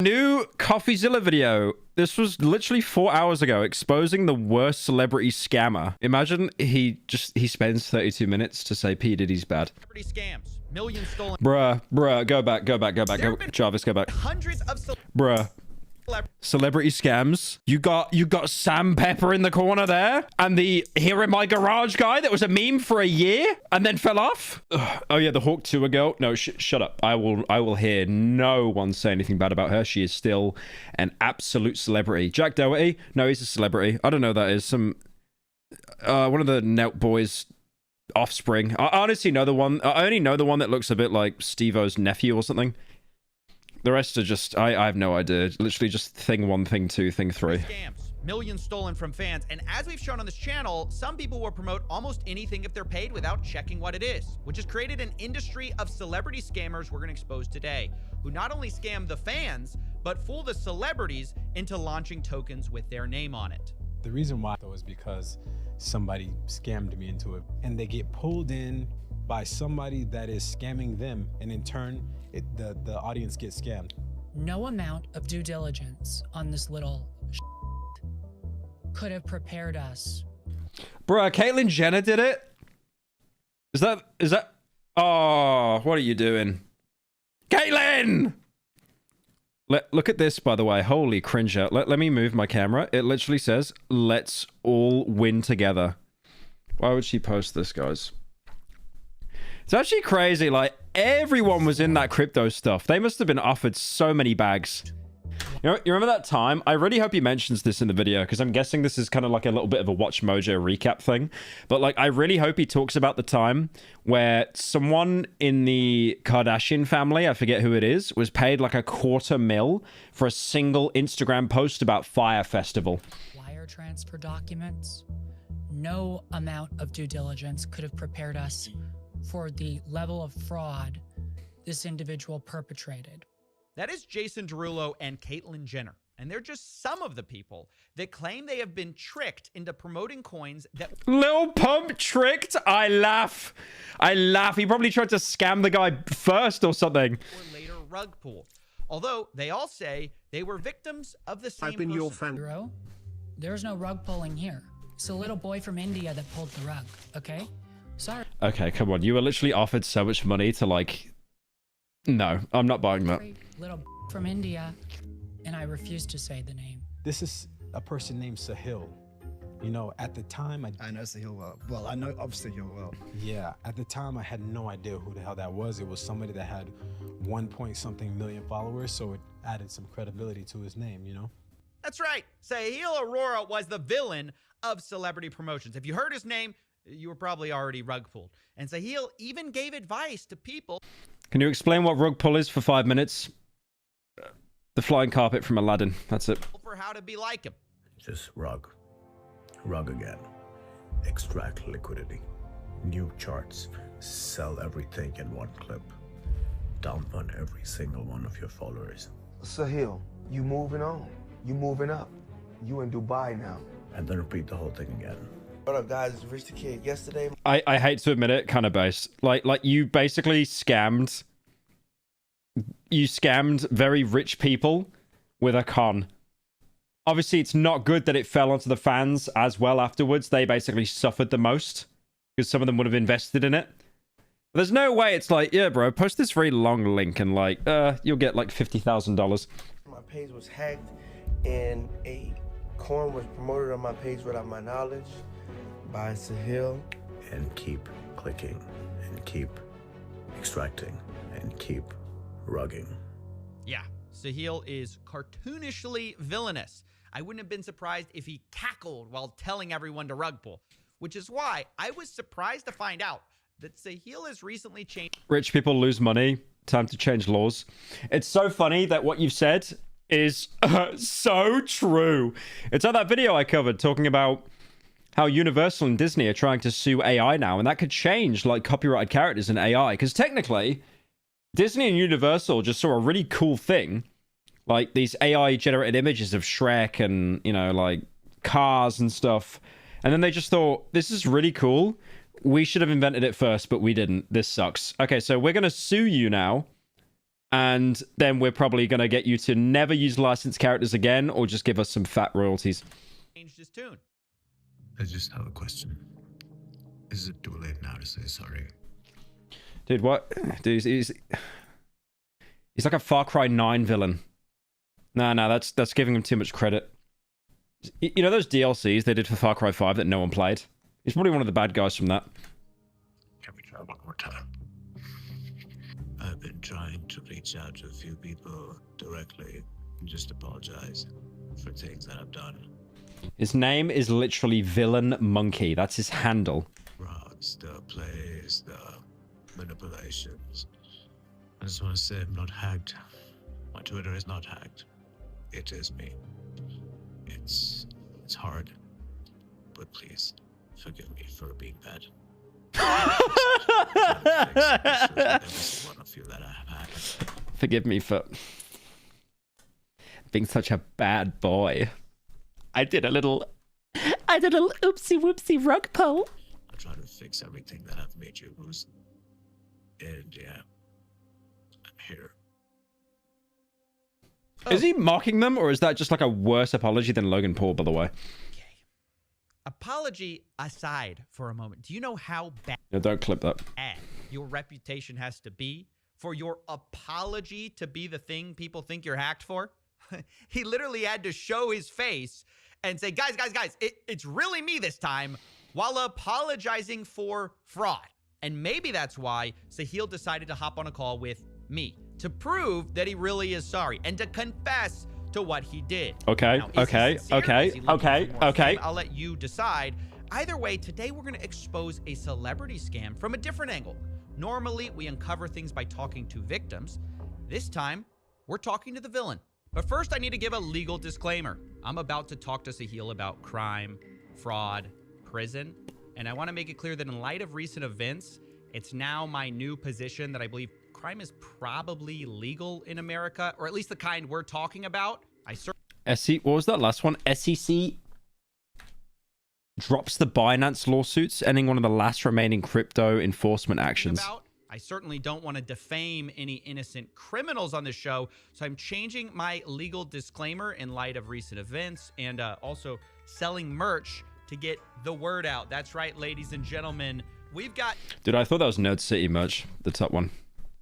New Coffeezilla video. This was literally 4 hours ago, exposing the worst celebrity scammer. Imagine he spends 32 minutes to say P. Diddy's bad. Scams, millions stolen. Bruh, go back. Jarvis, go back. Hundreds of Bruh. Celebrity scams. You got Sam Pepper in the corner there, and the here in my garage guy that was a meme for a year and then fell off. Ugh. Oh yeah, the Hawk 2 ago. No, shut up. I will hear no one say anything bad about her. She is still an absolute celebrity. Jack Doherty. No, he's a celebrity. I don't know who that is. Some one of the Nelt boys. Offspring. I honestly know the one. I only know the one that looks a bit like Steve-O's nephew or something. The rest are just, I have no idea. Literally just thing 1, thing 2, thing 3. Scams, millions stolen from fans. And as we've shown on this channel, some people will promote almost anything if they're paid without checking what it is, which has created an industry of celebrity scammers we're going to expose today, who not only scam the fans, but fool the celebrities into launching tokens with their name on it. The reason why, though, is because somebody scammed me into it, and they get pulled in by somebody that is scamming them, and in turn, the audience gets scammed. No amount of due diligence on this little could have prepared us. Bruh, Caitlyn Jenner did it? Is that? Oh, what are you doing? Caitlyn! Look at this, by the way. Holy cringer. Let me move my camera. It literally says, let's all win together. Why would she post this, guys? It's actually crazy. Like, everyone was in that crypto stuff. They must have been offered so many bags. You remember that time? I really hope he mentions this in the video, because I'm guessing this is kind of like a little bit of a Watch Mojo recap thing. But like, I really hope he talks about the time where someone in the Kardashian family, I forget who it is, was paid like $250,000 for a single Instagram post about Fire Festival. Wire transfer documents. No amount of due diligence could have prepared us for the level of fraud this individual perpetrated. That is Jason Derulo and Caitlyn Jenner. And they're just some of the people that claim they have been tricked into promoting coins that... Lil Pump tricked? I laugh. He probably tried to scam the guy first or something. ...or later rug pulled. Although they all say they were victims of the same I've been your fan. Pyro, there's no rug pulling here. It's a little boy from India that pulled the rug, okay? Sorry. Okay, come on. You were literally offered so much money to like... No, I'm not buying that. Little from India, and I refuse to say the name. This is a person named Sahil. You know, at the time, I know Sahil well. Well, I know of Sahil well. Yeah, at the time, I had no idea who the hell that was. It was somebody that had 1-point-something million followers, so it added some credibility to his name, you know? That's right. Sahil Aurora was the villain of celebrity promotions. If you heard his name, you were probably already rug pulled. And Sahil even gave advice to people. Can you explain what rug pull is for 5 minutes? The flying carpet from Aladdin. That's it. For how to be like him. Just rug again. Extract liquidity. New charts. Sell everything in one clip. Dump on every single one of your followers. Sahil, you moving on. You moving up. You in Dubai now. And then repeat the whole thing again. What up, guys? It's Rich the Kid. Yesterday, I hate to admit it, kind of based. Like you basically scammed. You scammed very rich people with a con. Obviously, it's not good that it fell onto the fans as well afterwards. They basically suffered the most because some of them would have invested in it. But there's no way it's like, yeah, bro, post this very long link and like, you'll get like $50,000. my page was hacked and a coin was promoted on my page without my knowledge by Sahil. And keep clicking. And keep extracting. And keep rugging. Yeah, Sahil is cartoonishly villainous. I wouldn't have been surprised if he cackled while telling everyone to rug pull, which is why I was surprised to find out that Sahil has recently changed. Rich people lose money. Time to change laws. It's so funny that what you've said is so true. It's on that video I covered talking about how Universal and Disney are trying to sue AI now, and that could change like copyrighted characters in AI, because technically Disney and Universal just saw a really cool thing, like these AI generated images of Shrek and, you know, like cars and stuff, and then they just thought, this is really cool, we should have invented it first, but we didn't. This sucks. Okay, so we're gonna sue you now And then we're probably going to get you to never use licensed characters again, or just give us some fat royalties. Changed his tune. I just have a question. Is it too late now to say sorry? Dude, what? Dude, he's like a Far Cry 9 villain. No, that's giving him too much credit. You know those DLCs they did for Far Cry 5 that no one played? He's probably one of the bad guys from that. Can we try one more time? I've been trying to reach out to a few people directly and just apologize for things that I've done. His name is literally Villain Monkey. That's his handle. Frauds, the plays, the manipulations. I just want to say I'm not hacked. My Twitter is not hacked. It is me. It's hard, but please forgive me for being bad. Forgive me for being such a bad boy. I did a little oopsie whoopsie rug pull. I'm trying to fix everything that I've made you lose. And yeah, I'm here. Is he mocking them, or is that just like a worse apology than Logan Paul, by the way? Okay. Apology aside for a moment. Do you know how bad No, don't clip that. your reputation has to be for your apology to be the thing people think you're hacked for? He literally had to show his face and say, guys, it's really me this time, while apologizing for fraud. And maybe that's why Sahil decided to hop on a call with me to prove that he really is sorry and to confess to what he did. Okay, Now, is okay, he sincere? okay, Is he looking okay, for more okay. fame? I'll let you decide. Either way, today we're going to expose a celebrity scam from a different angle. Normally, we uncover things by talking to victims. This time, we're talking to the villain. But first, I need to give a legal disclaimer. I'm about to talk to Sahil about crime, fraud, prison, and I want to make it clear that in light of recent events, it's now my new position that I believe crime is probably legal in America, or at least the kind we're talking about. SEC, what was that last one? SEC drops the Binance lawsuits, ending one of the last remaining crypto enforcement actions. I certainly don't want to defame any innocent criminals on this show, so I'm changing my legal disclaimer in light of recent events and also selling merch to get the word out. That's right, ladies and gentlemen. We've got... Dude, I thought that was Nerd City merch, the top one.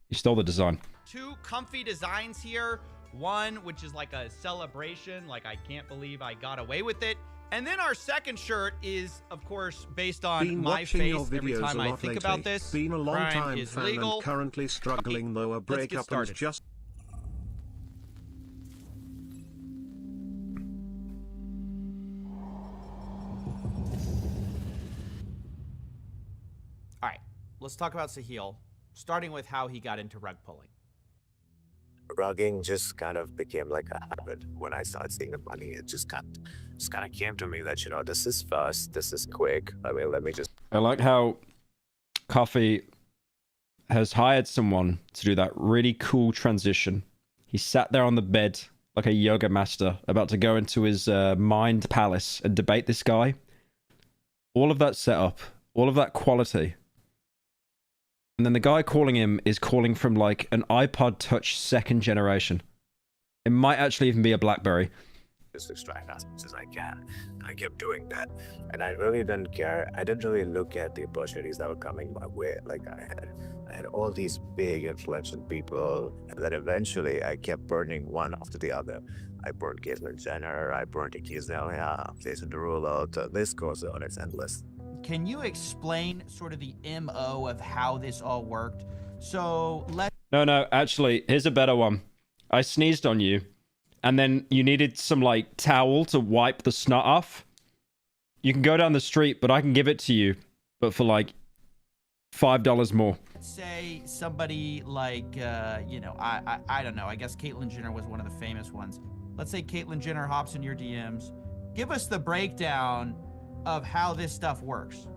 You stole the design. 2 comfy designs here. One, which is like a celebration, like I can't believe I got away with it. And then our second shirt is, of course, based on my face. Every time I think about this, been a long crime time is fan legal. and currently struggling though a breakup and just... All right, let's talk about Sahil, starting with how he got into rug pulling. Rugging just kind of became like a habit. When I started seeing the money, it just kind of came to me that, you know, this is fast, this is quick. I mean, let me just... I like how Coffee has hired someone to do that really cool transition. He sat there on the bed like a yoga master, about to go into his mind palace and debate this guy. All of that setup, all of that quality. And then the guy calling him is calling from like an iPod Touch 2nd generation. It might actually even be a BlackBerry. Just extract as much as I can. I kept doing that, and I really didn't care. I didn't really look at the opportunities that were coming my way. Like I had all these big influential people, and then eventually I kept burning one after the other. I burned Caitlyn Jenner, I burned Coffeezilla, Jason Derulo. The list goes on. It's endless. Can you explain sort of the MO of how this all worked? So No, actually, here's a better one. I sneezed on you, and then you needed some like towel to wipe the snot off. You can go down the street, but I can give it to you, but for like $5 more. Let's say somebody like, you know, I don't know. I guess Caitlyn Jenner was one of the famous ones. Let's say Caitlyn Jenner hops in your DMs. Give us the breakdown of how this stuff works.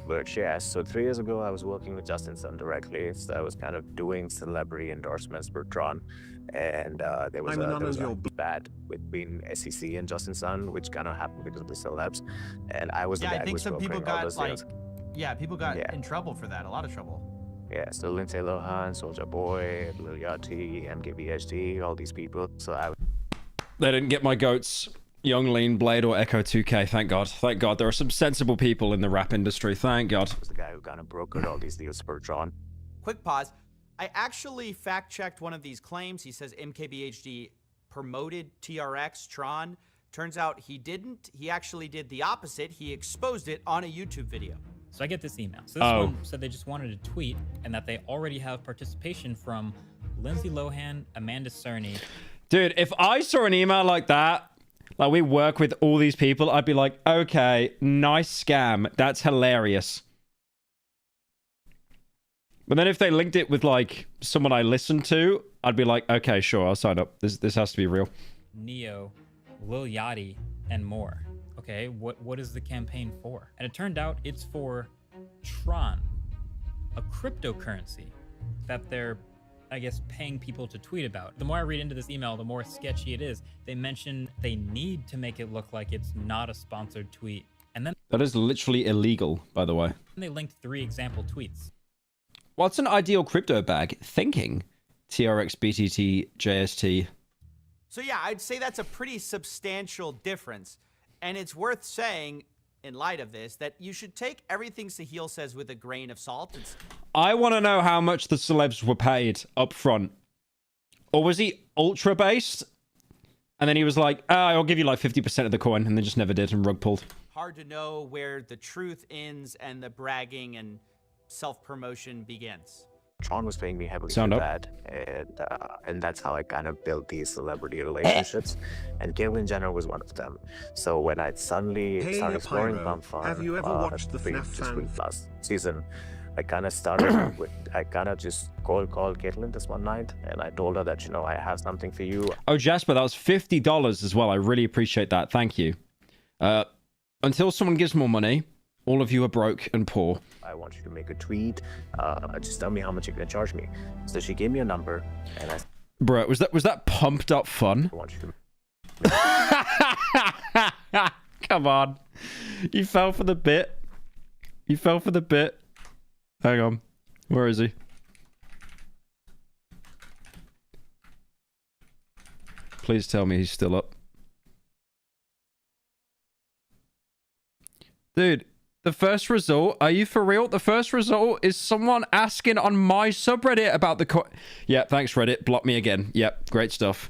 But yes, so 3 years ago, I was working with Justin Sun directly. So I was kind of doing celebrity endorsements for Tron. And there was a bad between SEC and Justin Sun, which kind of happened because of the celebs. And I was the guy I think who was some people brokering all got those like, deals. people got in trouble for that, a lot of trouble. Yeah, so Lindsay Lohan, Soulja Boy, Lil Yachty, MKBHD, all these people. So I They didn't get my goats. Young Lean, Blade, or Echo 2K. Thank God. Thank God. There are some sensible people in the rap industry. Thank God. was the guy who kind of brokered all these deals for Tron. Quick pause. I actually fact-checked one of these claims. He says MKBHD promoted TRX, Tron. Turns out he didn't. He actually did the opposite. He exposed it on a YouTube video. So I get this email. So this one said they just wanted to tweet and that they already have participation from Lindsay Lohan, Amanda Cerny. Dude, if I saw an email like that, like we work with all these people, I'd be like, okay, nice scam. That's hilarious. But then if they linked it with like someone I listened to, I'd be like, okay, sure, I'll sign up. This has to be real. Neo, Lil Yachty, and more. Okay, what is the campaign for? And it turned out it's for Tron, a cryptocurrency that they're, I guess, paying people to tweet about. The more I read into this email, the more sketchy it is. They mention they need to make it look like it's not a sponsored tweet. And then That is literally illegal, by the way. they linked 3 example tweets. What's an ideal crypto bag? Thinking. TRX, BTT, JST. So yeah, I'd say that's a pretty substantial difference. And it's worth saying, in light of this, that you should take everything Sahil says with a grain of salt. I want to know how much the celebs were paid up front. Or was he ultra based? And then he was like, I'll give you like 50% of the coin. And then just never did and rug pulled. Hard to know where the truth ends and the bragging and self-promotion begins. Tron was paying me heavily Sound for up. that, and that's how I kind of built these celebrity relationships. And Caitlyn Jenner was one of them. So when I suddenly Hey, started exploring Pyro, Bump Farm, have you ever watched the FNAF just fan? with last season, I kind of started with, I kind of just called Caitlyn this one night, and I told her that, you know, I have something for you. Oh, Jasper, that was $50 as well. I really appreciate that. Thank you. Until someone gives more money, all of you are broke and poor. I want you to make a tweet. Just tell me how much you're gonna charge me. So she gave me a number, and I Bro, was that pumped up fun? want you to. Come on. You fell for the bit. You fell for the bit. Hang on. Where is he? Please tell me he's still up. Dude, the first result, are you for real? The first result is someone asking on my subreddit about the Yeah, thanks Reddit. Block me again. Yep, great stuff.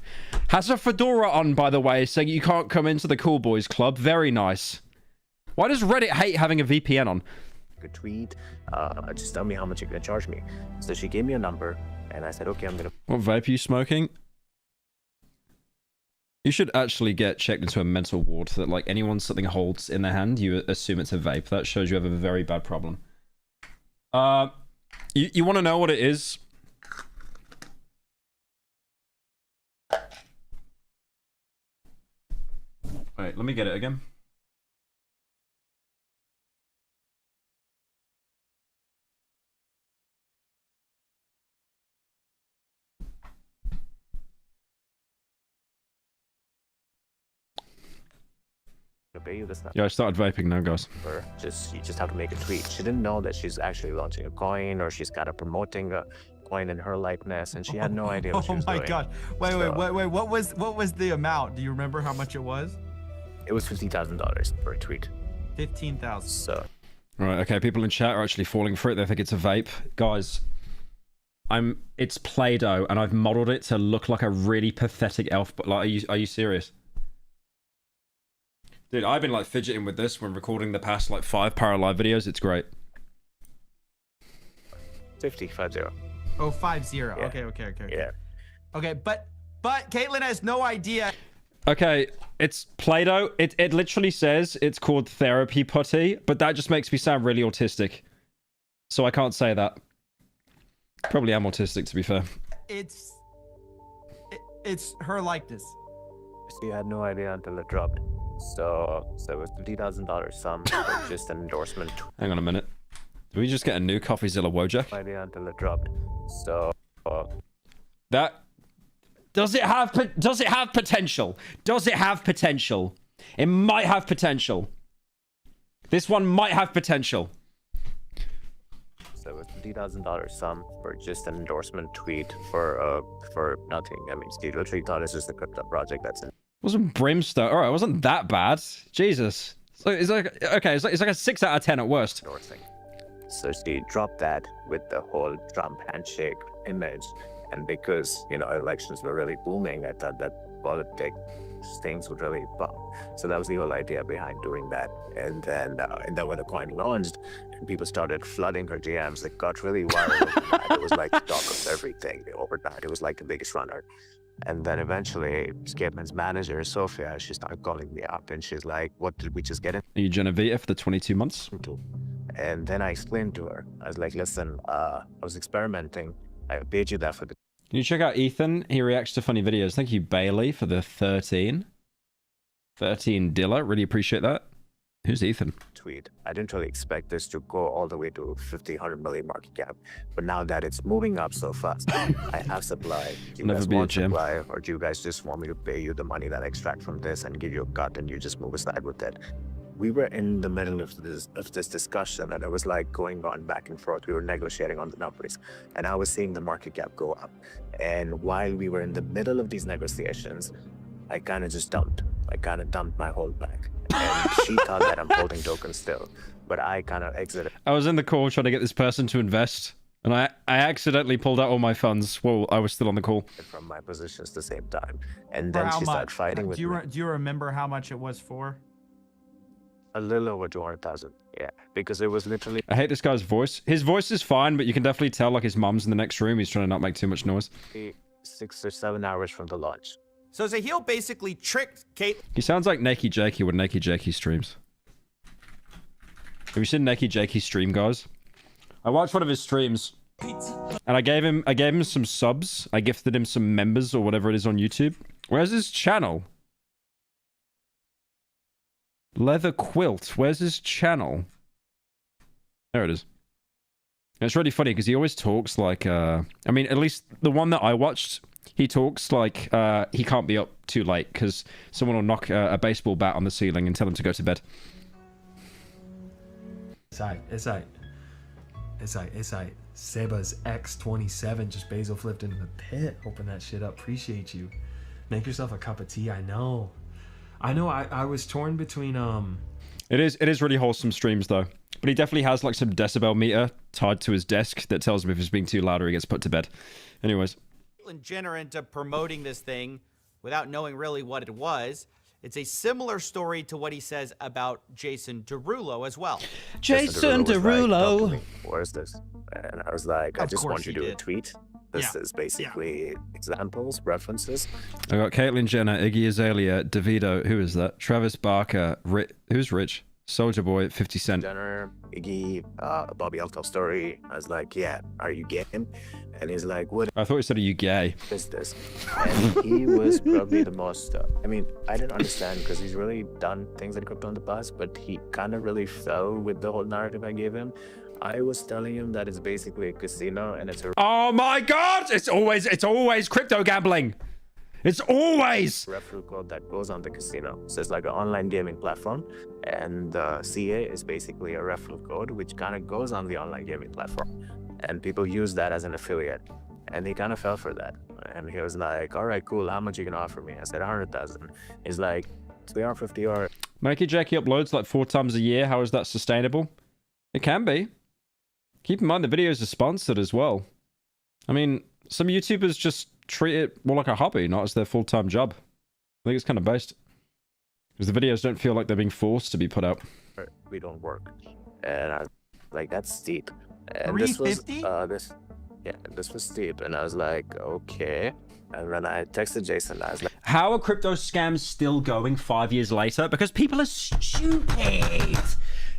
Has a fedora on, by the way, saying you can't come into the Cool Boys Club. Very nice. Why does Reddit hate having a VPN on? A tweet. Just tell me how much you're gonna charge me. So she gave me a number, and I said, okay, I'm gonna. What vape are you smoking? You should actually get checked into a mental ward that, like, anyone something holds in their hand, you assume it's a vape. That shows you have a very bad problem. You want to know what it is? Wait, let me get it again. Pay you this Yeah, I started vaping now, guys. number. You just have to make a tweet. She didn't know that she's actually launching a coin, or she's kind of promoting a coin in her likeness, and she had no idea what she was doing. Oh my god. Wait, what was the amount? Do you remember how much it was? It was $50,000 per tweet. 15,000. So Right, okay, people in chat are actually falling for it. They think it's a vape. Guys, it's Play-Doh, and I've modeled it to look like a really pathetic elf, but like, are you serious? Dude, I've been like fidgeting with this when recording the past like 5 Pyro Live videos. It's great. 50. Oh, 50. Yeah. Okay. Yeah. Okay, but Caitlyn has no idea. Okay, it's Play-Doh. It literally says it's called therapy putty, but that just makes me sound really autistic. So I can't say that. Probably am autistic, to be fair. It's her likeness. She had no idea until it dropped. So it was $50,000 sum for just an endorsement. Hang on a minute. Did we just get a new Coffeezilla Wojak? No idea until it dropped. So That does it have potential? Does it have potential? It might have potential. This one might have potential. So it was $50,000 sum for just an endorsement tweet for nothing. I mean, he literally thought it's just a crypto project that's in. Wasn't Brimstone? All right, it wasn't that bad. Jesus. So it's like okay, it's like a 6 out of 10 at worst. Endorsing. So she dropped that with the whole Trump handshake image, and because elections were really booming, I thought that politics things would really pop. So that was the whole idea behind doing that. And then when the coin launched and people started flooding her DMs, it got really viral overnight. It was like the talk of everything overnight. It was like the biggest runner. And then eventually, Scapeman's manager, Sophia, she started calling me up and she's like, what did we just get Are you Genevieve for the 22 months? into? And then I explained to her, I was like, listen, I was experimenting. I paid you that for the Can you check out Ethan? He reacts to funny videos. Thank you, Bailey, for the 13. 13 Dilla. Really appreciate that. Who's Ethan? tweet. I didn't really expect this to go all the way to 50, 100 million market cap. But now that it's moving up so fast, I have supply. Do you Never guys be a want gem. supply, or do you guys just want me to pay you the money that I extract from this and give you a cut and you just move aside with it? We were in the middle of this discussion, and it was like going on back and forth. We were negotiating on the numbers, and I was seeing the market cap go up. And while we were in the middle of these negotiations, I kind of just dumped. I kind of dumped my whole bag. And she thought that I'm holding tokens still, but I kind of exited. I was in the call trying to get this person to invest, and I accidentally pulled out all my funds while I was still on the call. From my positions at the same time, and then she started fighting with me. Do you remember how much it was for? A little over 200,000. Yeah, because it was literally. I hate this guy's voice. His voice is fine, but you can definitely tell like his mum's in the next room. He's trying to not make too much noise. 6 or 7 hours from the launch. So Zahil basically tricked Kate. He sounds like Nakey Jakey when Nakey Jakey streams. Have you seen Nakey Jakey stream, guys? I watched one of his streams, and I gave him some subs. I gifted him some members or whatever it is on YouTube. Where's his channel? Leather Quilt. Where's his channel? There it is. And it's really funny because he always talks like, I mean, at least the one that I watched, he talks like he can't be up too late because someone will knock a baseball bat on the ceiling and tell him to go to bed. It's like Seba's X27 just basil flipped into the pit. Open that shit up. Appreciate you. Make yourself a cup of tea. I know. I was torn between It is really wholesome streams though. But he definitely has like some decibel meter tied to his desk that tells him if he's being too loud or he gets put to bed. Anyways. Caitlyn Jenner into promoting this thing without knowing really what it was. It's a similar story to what he says about Jason Derulo as well. Jason Derulo. Like, what is this? And I was like, I just want you to do a tweet. This is basically examples, references. I got Caitlyn Jenner, Iggy Azalea, Davido. Who is that? Travis Barker. Who's Rich? Soldier Boy, 50 Cent. Jenner, Iggy, Bobby Alto story. I was like, yeah, are you gay? And he's like, what I thought he said, are you gay? is this? And he was probably the most, I mean, I didn't understand because he's really done things in crypto in the past, but he kind of really fell with the whole narrative I gave him. I was telling him that it's basically a casino and it's a Oh my god! It's always crypto gambling. It's always referral code that goes on the casino. So it's like an online gaming platform, and CA is basically a referral code which kind of goes on the online gaming platform, and people use that as an affiliate. And he kind of fell for that, and he was like, "All right, cool. How much you gonna offer me?" I said 100,000. He's like, $350 or. Nakey Jackie uploads like 4 times a year. How is that sustainable? It can be. Keep in mind the videos are sponsored as well. I mean, some YouTubers just treat it more like a hobby, not as their full-time job. I think it's kind of based. Because the videos don't feel like they're being forced to be put out. We don't work. And I was like, that's steep. And this was, this was steep. And I was like, okay. And then I texted Jason. I was like, how are crypto scams still going 5 years later? Because people are stupid.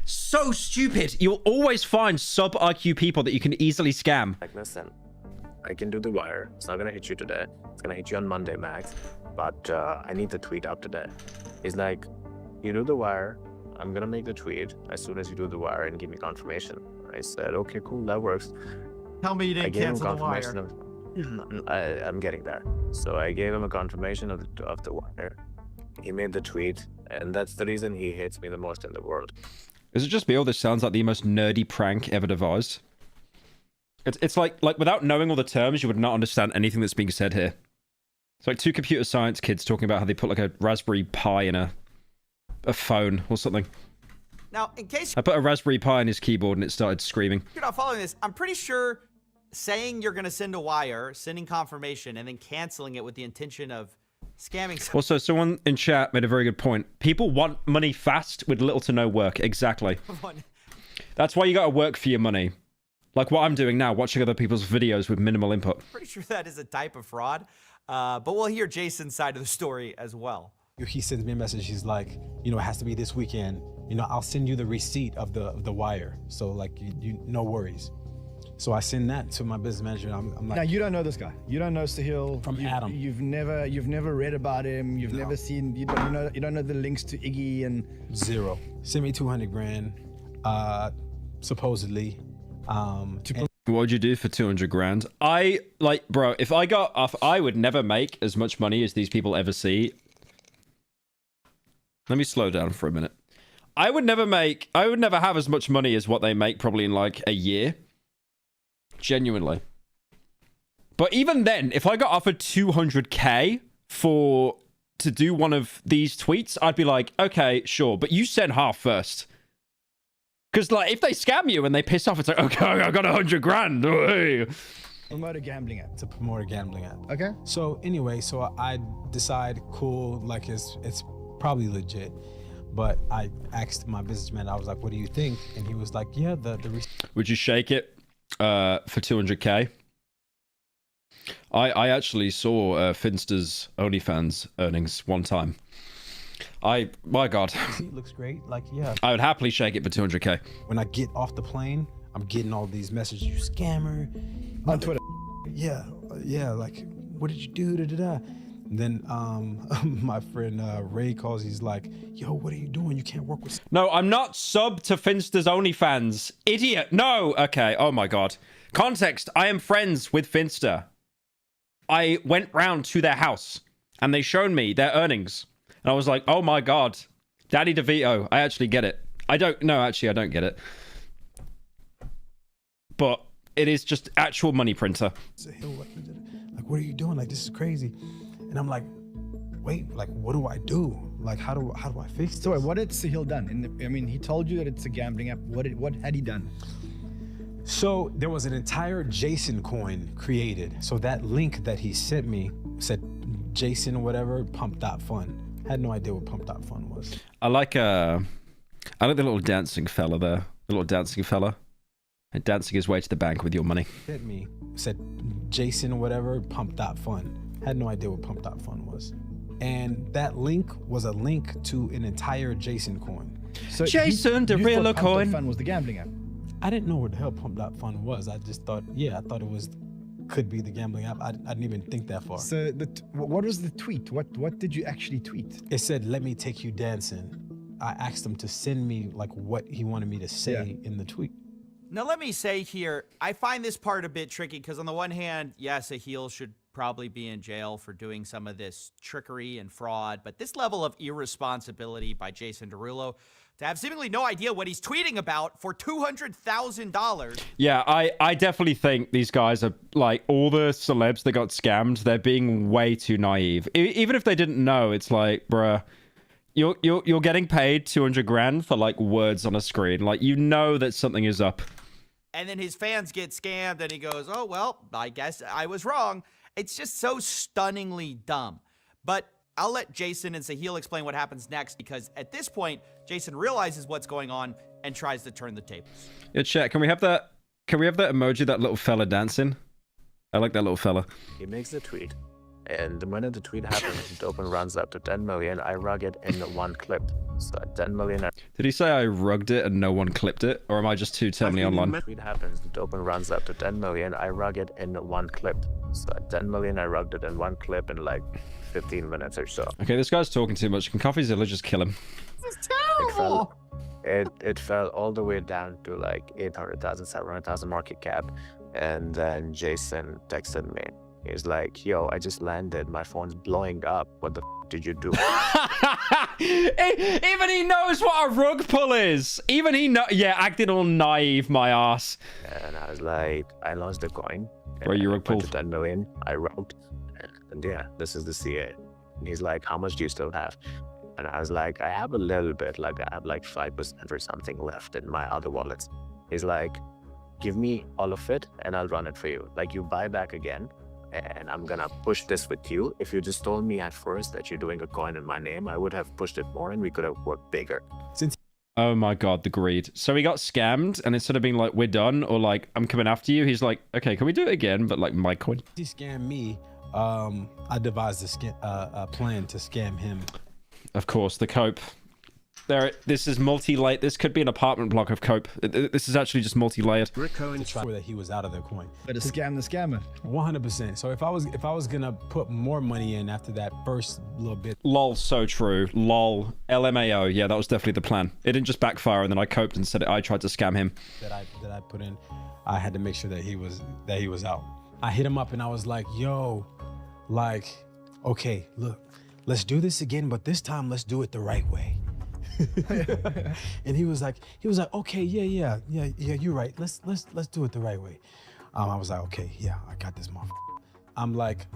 So stupid. You'll always find sub-IQ people that you can easily scam. Like, listen, I can do the wire. It's not going to hit you today. It's going to hit you on Monday, max. But I need the tweet out today. He's like, you do the wire. I'm going to make the tweet as soon as you do the wire and give me confirmation. I said, okay, cool. That works. Tell me you didn't cancel the wire. I'm getting there. So I gave him a confirmation of the wire. He made the tweet. And that's the reason he hates me the most in the world. Is it just me or this sounds like the most nerdy prank ever devised? It's like without knowing all the terms, you would not understand anything that's being said here. It's like two computer science kids talking about how they put like a Raspberry Pi in a phone or something. Now, in case I put a Raspberry Pi in his keyboard and it started screaming. you're not following this, I'm pretty sure saying you're going to send a wire, sending confirmation, and then canceling it with the intention of scamming someone. Also, someone in chat made a very good point. People want money fast with little to no work. Exactly. That's why you gotta work for your money. Like what I'm doing now, watching other people's videos with minimal input. Pretty sure that is a type of fraud. But we'll hear Jason's side of the story as well. He sends me a message. He's like, you know, it has to be this weekend. You know, I'll send you the receipt of the wire. So like, you no worries. So I send that to my business manager. I'm like, now you don't know this guy. You don't know Sahil from Adam. You've never read about him. You've never seen. You don't know the links to Iggy and zero. Send me 200 grand, supposedly. What would you do for 200 grand? Bro, if I got off, I would never make as much money as these people ever see. Let me slow down for a minute. I would never have as much money as what they make probably in like a year. Genuinely. But even then, if I got offered 200k to do one of these tweets, I'd be like, okay, sure, but you send half first. Because like, if they scam you and they piss off, it's like, okay, I got 100 grand. Oh, hey. Promote a gambling app. To promote a gambling app. Okay. So anyway, so I decide, cool, like it's probably legit. But I asked my businessman, I was like, what do you think? And he was like, yeah, the Would you shake it for 200k? I actually saw Finster's OnlyFans earnings one time. My God. It looks great. Like, yeah. I would happily shake it for 200k. When I get off the plane, I'm getting all these messages, you scammer. On Twitter. Yeah, like, what did you do? Da-da-da. And then my friend Ray calls, he's like, yo, what are you doing? You can't work with... No, I'm not sub to Finster's OnlyFans. Idiot. No. Okay. Oh my God. Context. I am friends with Finster. I went round to their house and they shown me their earnings. And I was like, oh my God. Daddy DeVito. I actually get it. I don't get it. But it is just actual money printer. Like, what are you doing? Like, this is crazy. And I'm like, wait, like, what do I do? Like, how do I fix this? So what had Sahil done? He told you that it's a gambling app. What had he done? So there was an entire Jason coin created. So that link that he sent me said Jason whatever pump.fun. Had no idea what pump.fun was. I like the little dancing fella there. The little dancing fella. And dancing his way to the bank with your money. Sent me said Jason whatever pump.fun. Had no idea what pump.fun was. And that link was a link to an entire Jason coin. So Jason Derulo coin. Pump.fun was the gambling app. I didn't know what the hell pump.fun was. I just thought, I thought it was, could be the gambling app. I didn't even think that far. So what was the tweet? What did you actually tweet? It said, let me take you dancing. I asked him to send me like what he wanted me to say in the tweet. Now, let me say here, I find this part a bit tricky because on the one hand, yes, a heel should probably be in jail for doing some of this trickery and fraud, but this level of irresponsibility by Jason Derulo to have seemingly no idea what he's tweeting about for $200,000. Yeah, I definitely think these guys are like all the celebs that got scammed. They're being way too naive. Even if they didn't know, it's like, bruh, you're getting paid 200 grand for like words on a screen. Like, you know that something is up. And then his fans get scammed and he goes, oh, well, I guess I was wrong. It's just so stunningly dumb. But I'll let Jason and Sahil explain what happens next because at this point, Jason realizes what's going on and tries to turn the tables. Yeah, chat. Can we have that emoji, that little fella dancing? I like that little fella. He makes a tweet. And the minute the tweet happens, the open runs up to 10 million. I rug it in one clip. So at 10 million. Did he say I rugged it and no one clipped it? Or am I just too terminally online? The tweet happens, the open runs up to 10 million. I rug it in one clip. So at 10 million, I rugged it in one clip in like 15 minutes or so. Okay, this guy's talking too much. Can Coffeezilla just kill him? This is terrible. It fell all the way down to like 800,000, 700,000 market cap. And then Jason texted me He's like, yo, I just landed. My phone's blowing up. What the did you do? Even he knows what a rug pull is. Even he know. Yeah, acting all naive, my ass. And I was like, I lost the coin. Bro, you rug pulled 10 million. I wrote, and yeah, this is the CA. And he's like, how much do you still have? And I was like, I have a little bit. Like, I have like 5% or something left in my other wallets. He's like, give me all of it and I'll run it for you. Like, you buy back again and I'm gonna push this with you. If you just told me at first that you're doing a coin in my name, I would have pushed it more and we could have worked bigger. Oh my god, the greed. So he got scammed, and instead of being like, we're done, or like, I'm coming after you, he's like, okay, can we do it again? But like, my coin. He scammed me. I devised a plan to scam him. Of course, the cope. This is multi-layered. This could be an apartment block of cope. This is actually just multi-layered. Rico and sure that he was out of their coin. But to scam the scammer. 100%. So if I was gonna put more money in after that first little bit. Lol, so true. Lol. LMAO. Yeah, that was definitely the plan. It didn't just backfire, and then I coped and said I tried to scam him. That I put in, I had to make sure that he was out. I hit him up and I was like, yo, like, okay, look, let's do this again, but this time let's do it the right way. And he was like, okay, yeah, you're right. Let's do it the right way. I was like, okay, yeah, I got this, motherfucker. I'm like,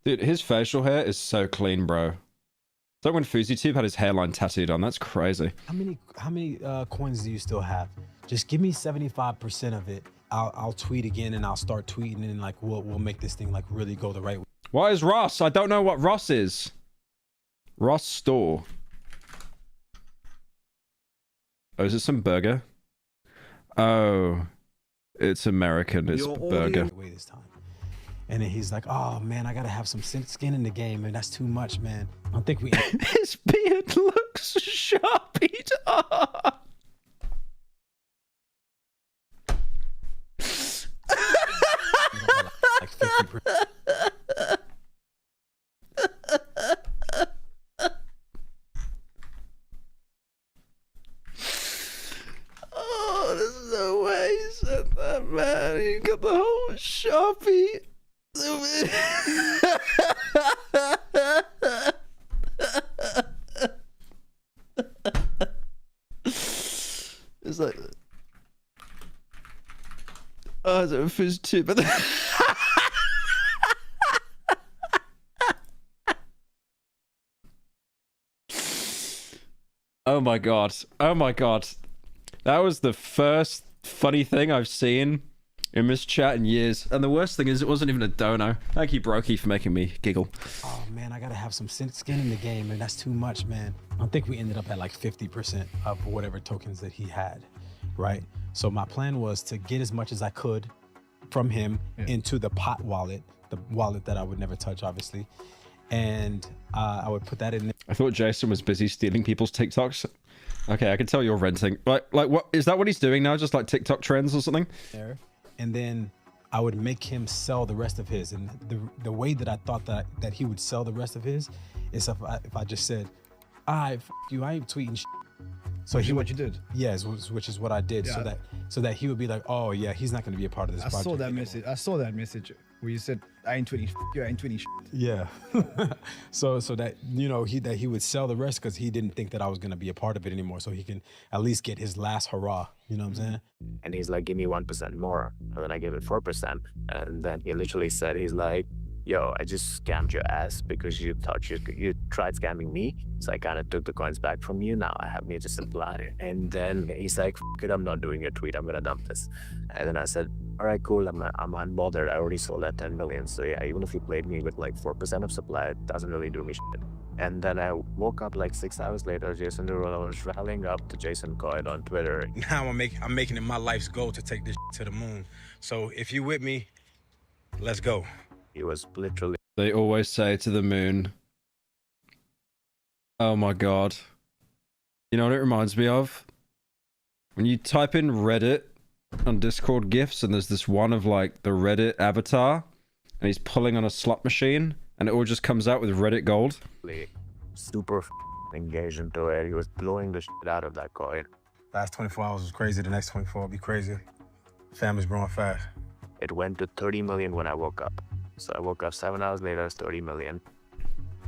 dude, his facial hair is so clean, bro. It's like when FouseyTube had his hairline tattooed on. That's crazy. How many coins do you still have? Just give me 75% of it. I'll tweet again and I'll start tweeting and like we'll make this thing like really go the right way. What is Ross? I don't know what Ross is. Ross store. Oh, is it some burger? Oh, it's American. It's burger. Way this time. And then he's like, oh man, I gotta have some skin in the game, and that's too much, man. I don't think we. His beard looks sharpied up. Like 50%. Oh, there's no way he said that, man. He got the whole Sharpie. It's like, oh, it's a fizz too, but oh my god, oh my god. That was the first funny thing I've seen in this chat in years. And the worst thing is it wasn't even a dono. Thank you, Brokey, for making me giggle. Oh man, I gotta have some skin in the game, and that's too much, man. I think we ended up at like 50% of whatever tokens that he had, right? So my plan was to get as much as I could from him into the pot wallet, the wallet that I would never touch, obviously. And I would put that in there. I thought Jason was busy stealing people's TikToks. Okay, I can tell you're renting. Like what is that what he's doing now? Just like TikTok trends or something? There. And then I would make him sell the rest of his. And the way that I thought that he would sell the rest of his is if I just said, "F you, I ain't tweeting shit." So what you did? Yes, which is what I did. Yeah. So that he would be like, "Oh yeah, he's not going to be a part of this project." I saw that message where you said, "I ain't tweeting you, I ain't tweeting shit." Yeah. so that he would sell the rest because he didn't think that I was going to be a part of it anymore, so he can at least get his last hurrah. You know what I'm saying? And he's like, give me 1% more. And then I gave it 4%. And then he literally said, he's like, yo, I just scammed your ass because you thought you tried scamming me. So I kind of took the coins back from you. Now I have me to supply. And then he's like, F it, I'm not doing your tweet. I'm going to dump this. And then I said, all right, cool. I'm unbothered. I already sold at 10 million. So yeah, even if you played me with like 4% of supply, it doesn't really do me shit. And then I woke up like 6 hours later. Jason Derulo was rallying up to Jason Coyd on Twitter. Now I'm making it my life's goal to take this to the moon. So if you with me, let's go. He was literally... They always say to the moon. Oh my god. You know what it reminds me of? When you type in Reddit on Discord GIFs and there's this one of like the Reddit avatar and he's pulling on a slot machine and it all just comes out with Reddit gold. Super engaged into it. He was blowing the shit out of that coin. Last 24 hours was crazy. The next 24 will be crazy. Family's growing fast. It went to 30 million when I woke up. So I woke up 7 hours later, it's 30 million.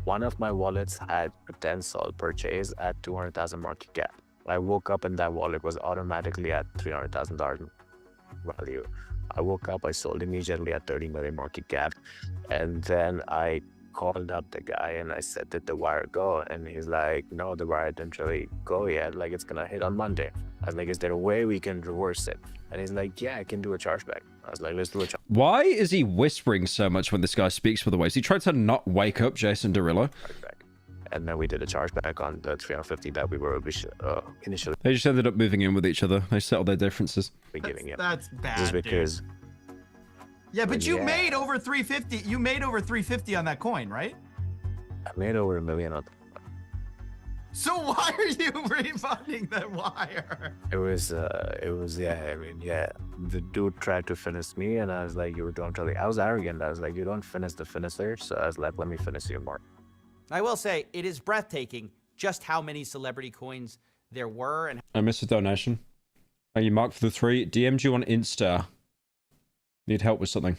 One of my wallets had a 10 sol purchase at 200,000 market cap. I woke up and that wallet was automatically at $300,000 value. I woke up, I sold immediately at 30 million market cap. And then I called up the guy and I said, did the wire go? And he's like, no, the wire didn't really go yet. Like, it's gonna hit on Monday. I was like, is there a way we can reverse it? And he's like, yeah, I can do a chargeback. I was like, let's do a chargeback. Why is he whispering so much when this guy speaks, by the way? Is he trying to not wake up Jason Derulo? And then we did a chargeback on the 350 that we were initially They just ended up moving in with each other. They settled their differences. giving him. That's bad, Just because Yeah, but you Yeah. made over 350. You made over 350 on that coin, right? I made over $1 million on So why are you refunding that wire? it was yeah, I mean, yeah. The dude tried to finish me and I was like, you don't really, I was arrogant. I was like, you don't finish the finisher. So I was like, let me finish you more. I will say, it is breathtaking just how many celebrity coins there were and I missed a donation. Are you marked for the 3? DM'd you on Insta. Need help with something.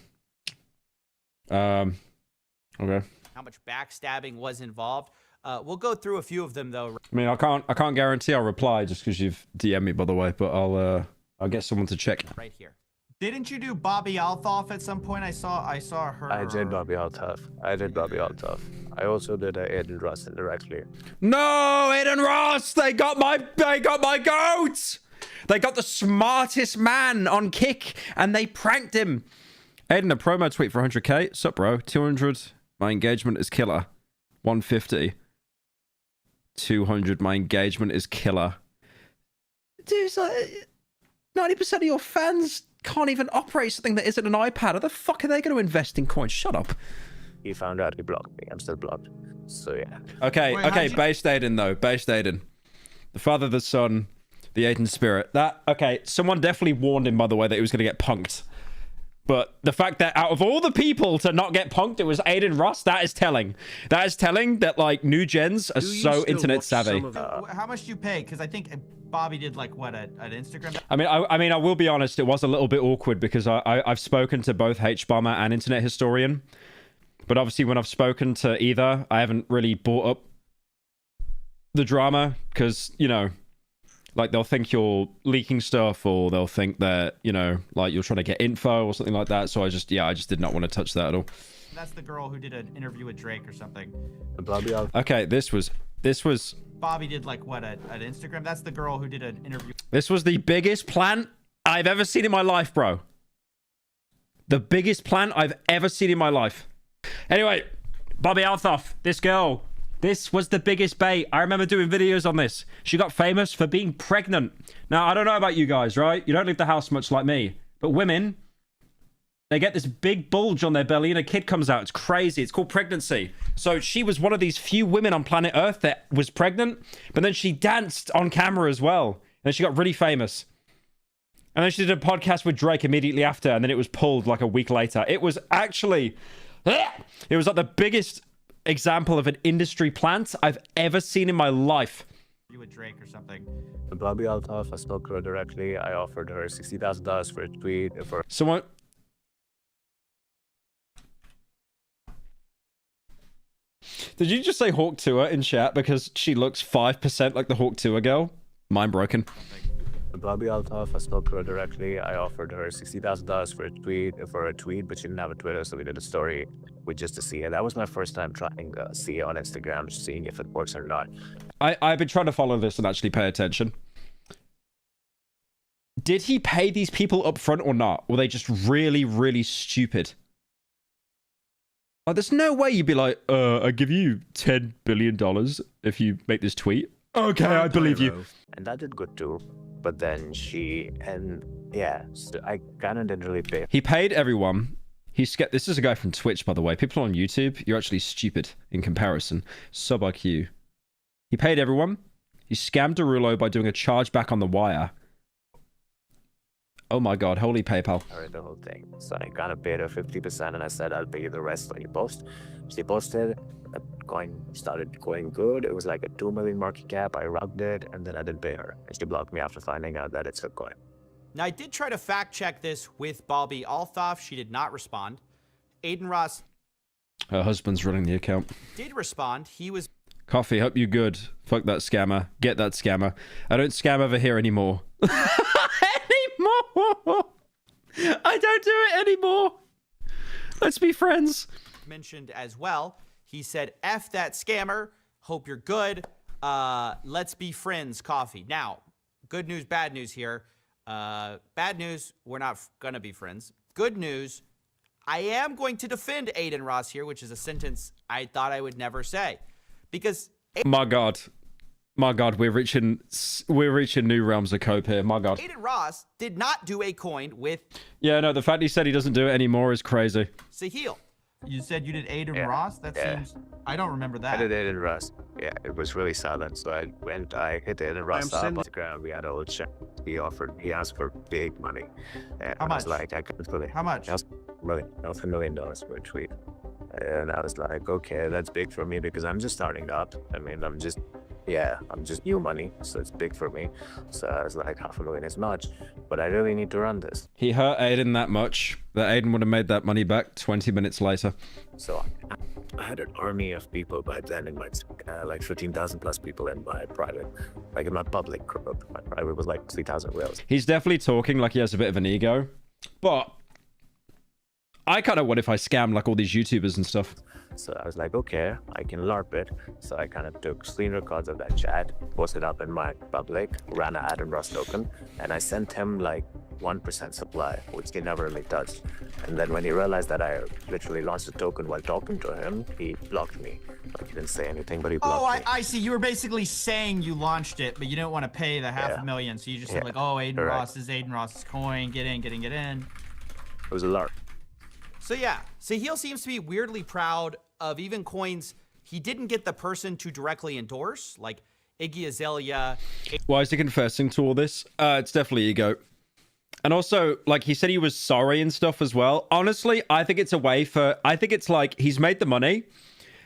Okay. how much backstabbing was involved. We'll go through a few of them, though. I mean, I can't guarantee I'll reply just because you've DM'd me, by the way, but I'll get someone to check. Right here. Didn't you do Bobby Althoff at some point? I saw her. I did Bobby Althoff. I also did Aiden Ross indirectly. No, Aiden Ross! They got my goats! They got the smartest man on Kick, and they pranked him. Aiden, a promo tweet for 100k. Sup, bro? 200. My engagement is killer. 150. 200. My engagement is killer. Dude, it's like 90% of your fans can't even operate something that isn't an iPad. How the fuck are they going to invest in coins? Shut up. He found out he blocked me. I'm still blocked. So yeah. Okay, Wait, okay, how'd you- based Aiden though. Based Aiden. The father, the son, the Aiden spirit. Okay, someone definitely warned him, by the way, that he was going to get punked. But the fact that out of all the people to not get punked, it was Aiden Ross, that is telling. That is telling that, like, new gens are so internet savvy. How much do you pay? Because I think Bobby did, like, what, an Instagram? I mean, I will be honest, it was a little bit awkward because I've spoken to both H-Bomber and Internet Historian. But obviously, when I've spoken to either, I haven't really brought up the drama because, you know, like, they'll think you're leaking stuff or they'll think that, you know, like, you're trying to get info or something like that. So I just did not want to touch that at all. That's the girl who did an interview with Drake or something. Okay, this was... Bobby did, like, what, an Instagram? That's the girl who did an interview. This was the biggest plant I've ever seen in my life, bro. The biggest plant I've ever seen in my life. Anyway, Bobby Althoff, this girl, this was the biggest bait. I remember doing videos on this. She got famous for being pregnant. Now, I don't know about you guys, right? You don't leave the house much like me. But women, they get this big bulge on their belly and a kid comes out. It's crazy. It's called pregnancy. So she was one of these few women on planet Earth that was pregnant. But then she danced on camera as well. And she got really famous. And then she did a podcast with Drake immediately after. And then it was pulled like a week later. It was actually... It was like the biggest example of an industry plant I've ever seen in my life. You with Drake or something. Bobby Althoff, I spoke to her directly. I offered her $60,000 for a tweet. Someone... Did you just say Hawk Tour in chat because she looks 5% like the Hawk Tour girl? Mind broken. Bobby Althoff, I spoke to her directly. I offered her $60,000 for a tweet, but she didn't have a Twitter, so we did a story with just to see it. That was my first time trying to see it on Instagram, seeing if it works or not. I've been trying to follow this and actually pay attention. Did he pay these people up front or not? Were they just really, really stupid? Like, there's no way you'd be like, I give you $10 billion if you make this tweet. Okay, I believe you. And that did good too. But then so I kind of didn't really pay. He paid everyone. This is a guy from Twitch, by the way. People on YouTube, you're actually stupid in comparison. Sub IQ. He paid everyone. He scammed Derulo by doing a chargeback on the wire. Oh my god, holy PayPal. I read the whole thing. So I kind of paid her 50% and I said, I'll pay you the rest when you post. She posted. The coin started going good. It was like a 2 million market cap. I rugged it and then I didn't pay her. And she blocked me after finding out that it's a coin. Now, I did try to fact check this with Bobby Althoff. She did not respond. Aiden Ross Her husband's running the account. did respond. He was Coffee, hope you good. Fuck that scammer. Get that scammer. I don't scam over here anymore. Anymore. I don't do it anymore. Let's be friends. mentioned as well. He said, F that scammer. Hope you're good. Let's be friends, Coffee. Now, good news, bad news here. Bad news, we're not gonna be friends. Good news, I am going to defend Aiden Ross here, which is a sentence I thought I would never say. Because my God, we're reaching new realms of cope here. My God. Aiden Ross did not do a coin with Yeah, no, the fact he said he doesn't do it anymore is crazy. Sahil. You said you did Aiden Ross? That seems... I don't remember that. I did Aiden Ross. Yeah, it was really silent. So I hit Aiden Ross up on Instagram. We had a little chat. He asked for big money. And How I was much? like, I couldn't believe it. How much? That was $1 million for a tweet. And I was like, okay, that's big for me because I'm just starting up. I mean, I'm just new money, so it's big for me. So I was like, $500,000 is much, but I really need to run this. He hurt Aiden that much that Aiden would have made that money back 20 minutes later. So I had an army of people by then in my, like 15,000 plus people in my private, like in my public group. My private was like 3,000 whales. He's definitely talking like he has a bit of an ego, but I kind of what if I scam like all these YouTubers and stuff. So I was like, okay, I can LARP it. So I kind of took screen records of that chat, posted up in my public, ran an Adam Ross token, and I sent him like 1% supply, which he never really touched. And then when he realized that I literally launched a token while talking to him, he blocked me. Like, he didn't say anything, but he blocked me. I see. You were basically saying you launched it, but you didn't want to pay the $500,000. So you just said like, oh, Aiden Ross's coin, get in. It was a LARP. So yeah, Sahil seems to be weirdly proud of even coins he didn't get the person to directly endorse, like Iggy Azalea. Why is he confessing to all this? It's definitely ego. And also, like, he said he was sorry and stuff as well. Honestly, I think it's a way for... I think it's like he's made the money,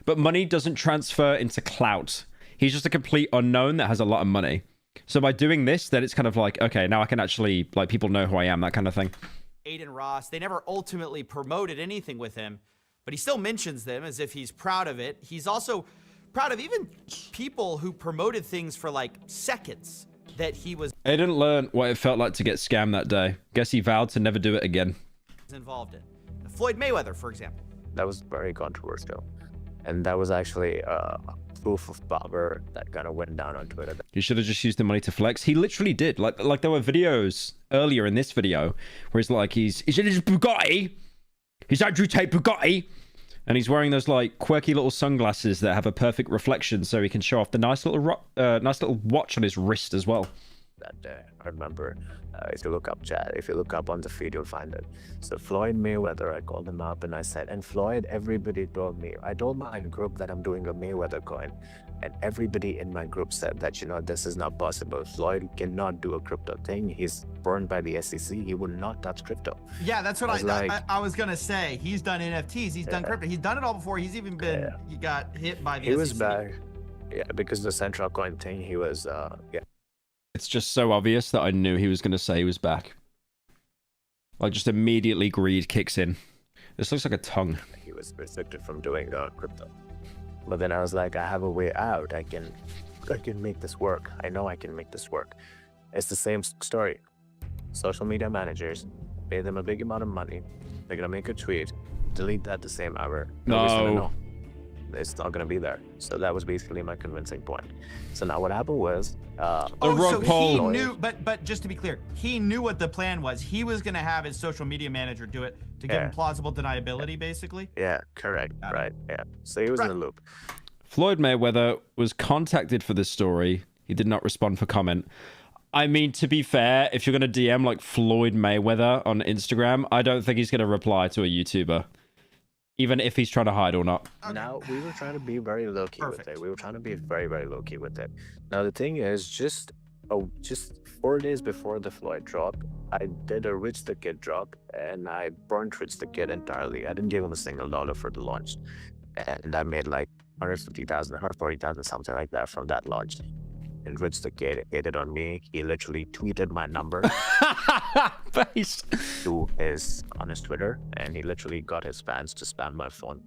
but money doesn't transfer into clout. He's just a complete unknown that has a lot of money. So by doing this, then it's kind of like, okay, now I can actually... Like, people know who I am, that kind of thing. Aiden Ross, they never ultimately promoted anything with him, but he still mentions them as if he's proud of it. He's also proud of even people who promoted things for like seconds that he was Aiden learned what it felt like to get scammed that day. Guess he vowed to never do it again. involved in. Floyd Mayweather, for example. That was very controversial. And that was actually proof of power that kind of went down on Twitter. He should have just used the money to flex. He literally did. Like there were videos earlier in this video where he's like, he's in his Bugatti. He's Andrew Tate Bugatti. And he's wearing those like quirky little sunglasses that have a perfect reflection so he can show off the nice little watch on his wrist as well. That day, I remember, if you look up chat, if you look up on the feed, you'll find it. So Floyd Mayweather, I called him up and I said, and Floyd, everybody told me, I told my group that I'm doing a Mayweather coin. And everybody in my group said that, you know, this is not possible. Floyd cannot do a crypto thing. He's burned by the SEC. He will not touch crypto. Yeah, that's what I was going to say. He's done NFTs. He's done crypto. He's done it all before. He's even been, he got hit by the SEC. He was back. Yeah, because of the central coin thing, he was, It's just so obvious that I knew he was going to say he was back. Like, just immediately greed kicks in. This looks like a tongue. He was restricted from doing crypto. But then I was like, I have a way out. I can make this work. I know I can make this work. It's the same story. Social media managers pay them a big amount of money. They're going to make a tweet, delete that the same hour. Nobody's gonna know. It's not going to be there. So that was basically my convincing point. So now what happened was... he knew, but just to be clear, he knew what the plan was. He was going to have his social media manager do it to give him plausible deniability, basically? Yeah, correct. Right, yeah. So he was in the loop. Floyd Mayweather was contacted for this story. He did not respond for comment. I mean, to be fair, if you're going to DM like Floyd Mayweather on Instagram, I don't think he's going to reply to a YouTuber. Even if he's trying to hide or not. Okay. Now, we were trying to be very low-key with it. We were trying to be very, very low-key with it. Now, the thing is, just 4 days before the Floyd drop, I did a Rich the Kid drop, and I burnt Rich the Kid entirely. I didn't give him a single dollar for the launch. And I made like 150,000, 140,000, something like that from that launch. And Rich the Kid hated on me. He literally tweeted my number. face. To his on his Twitter, and he literally got his fans to spam my phone.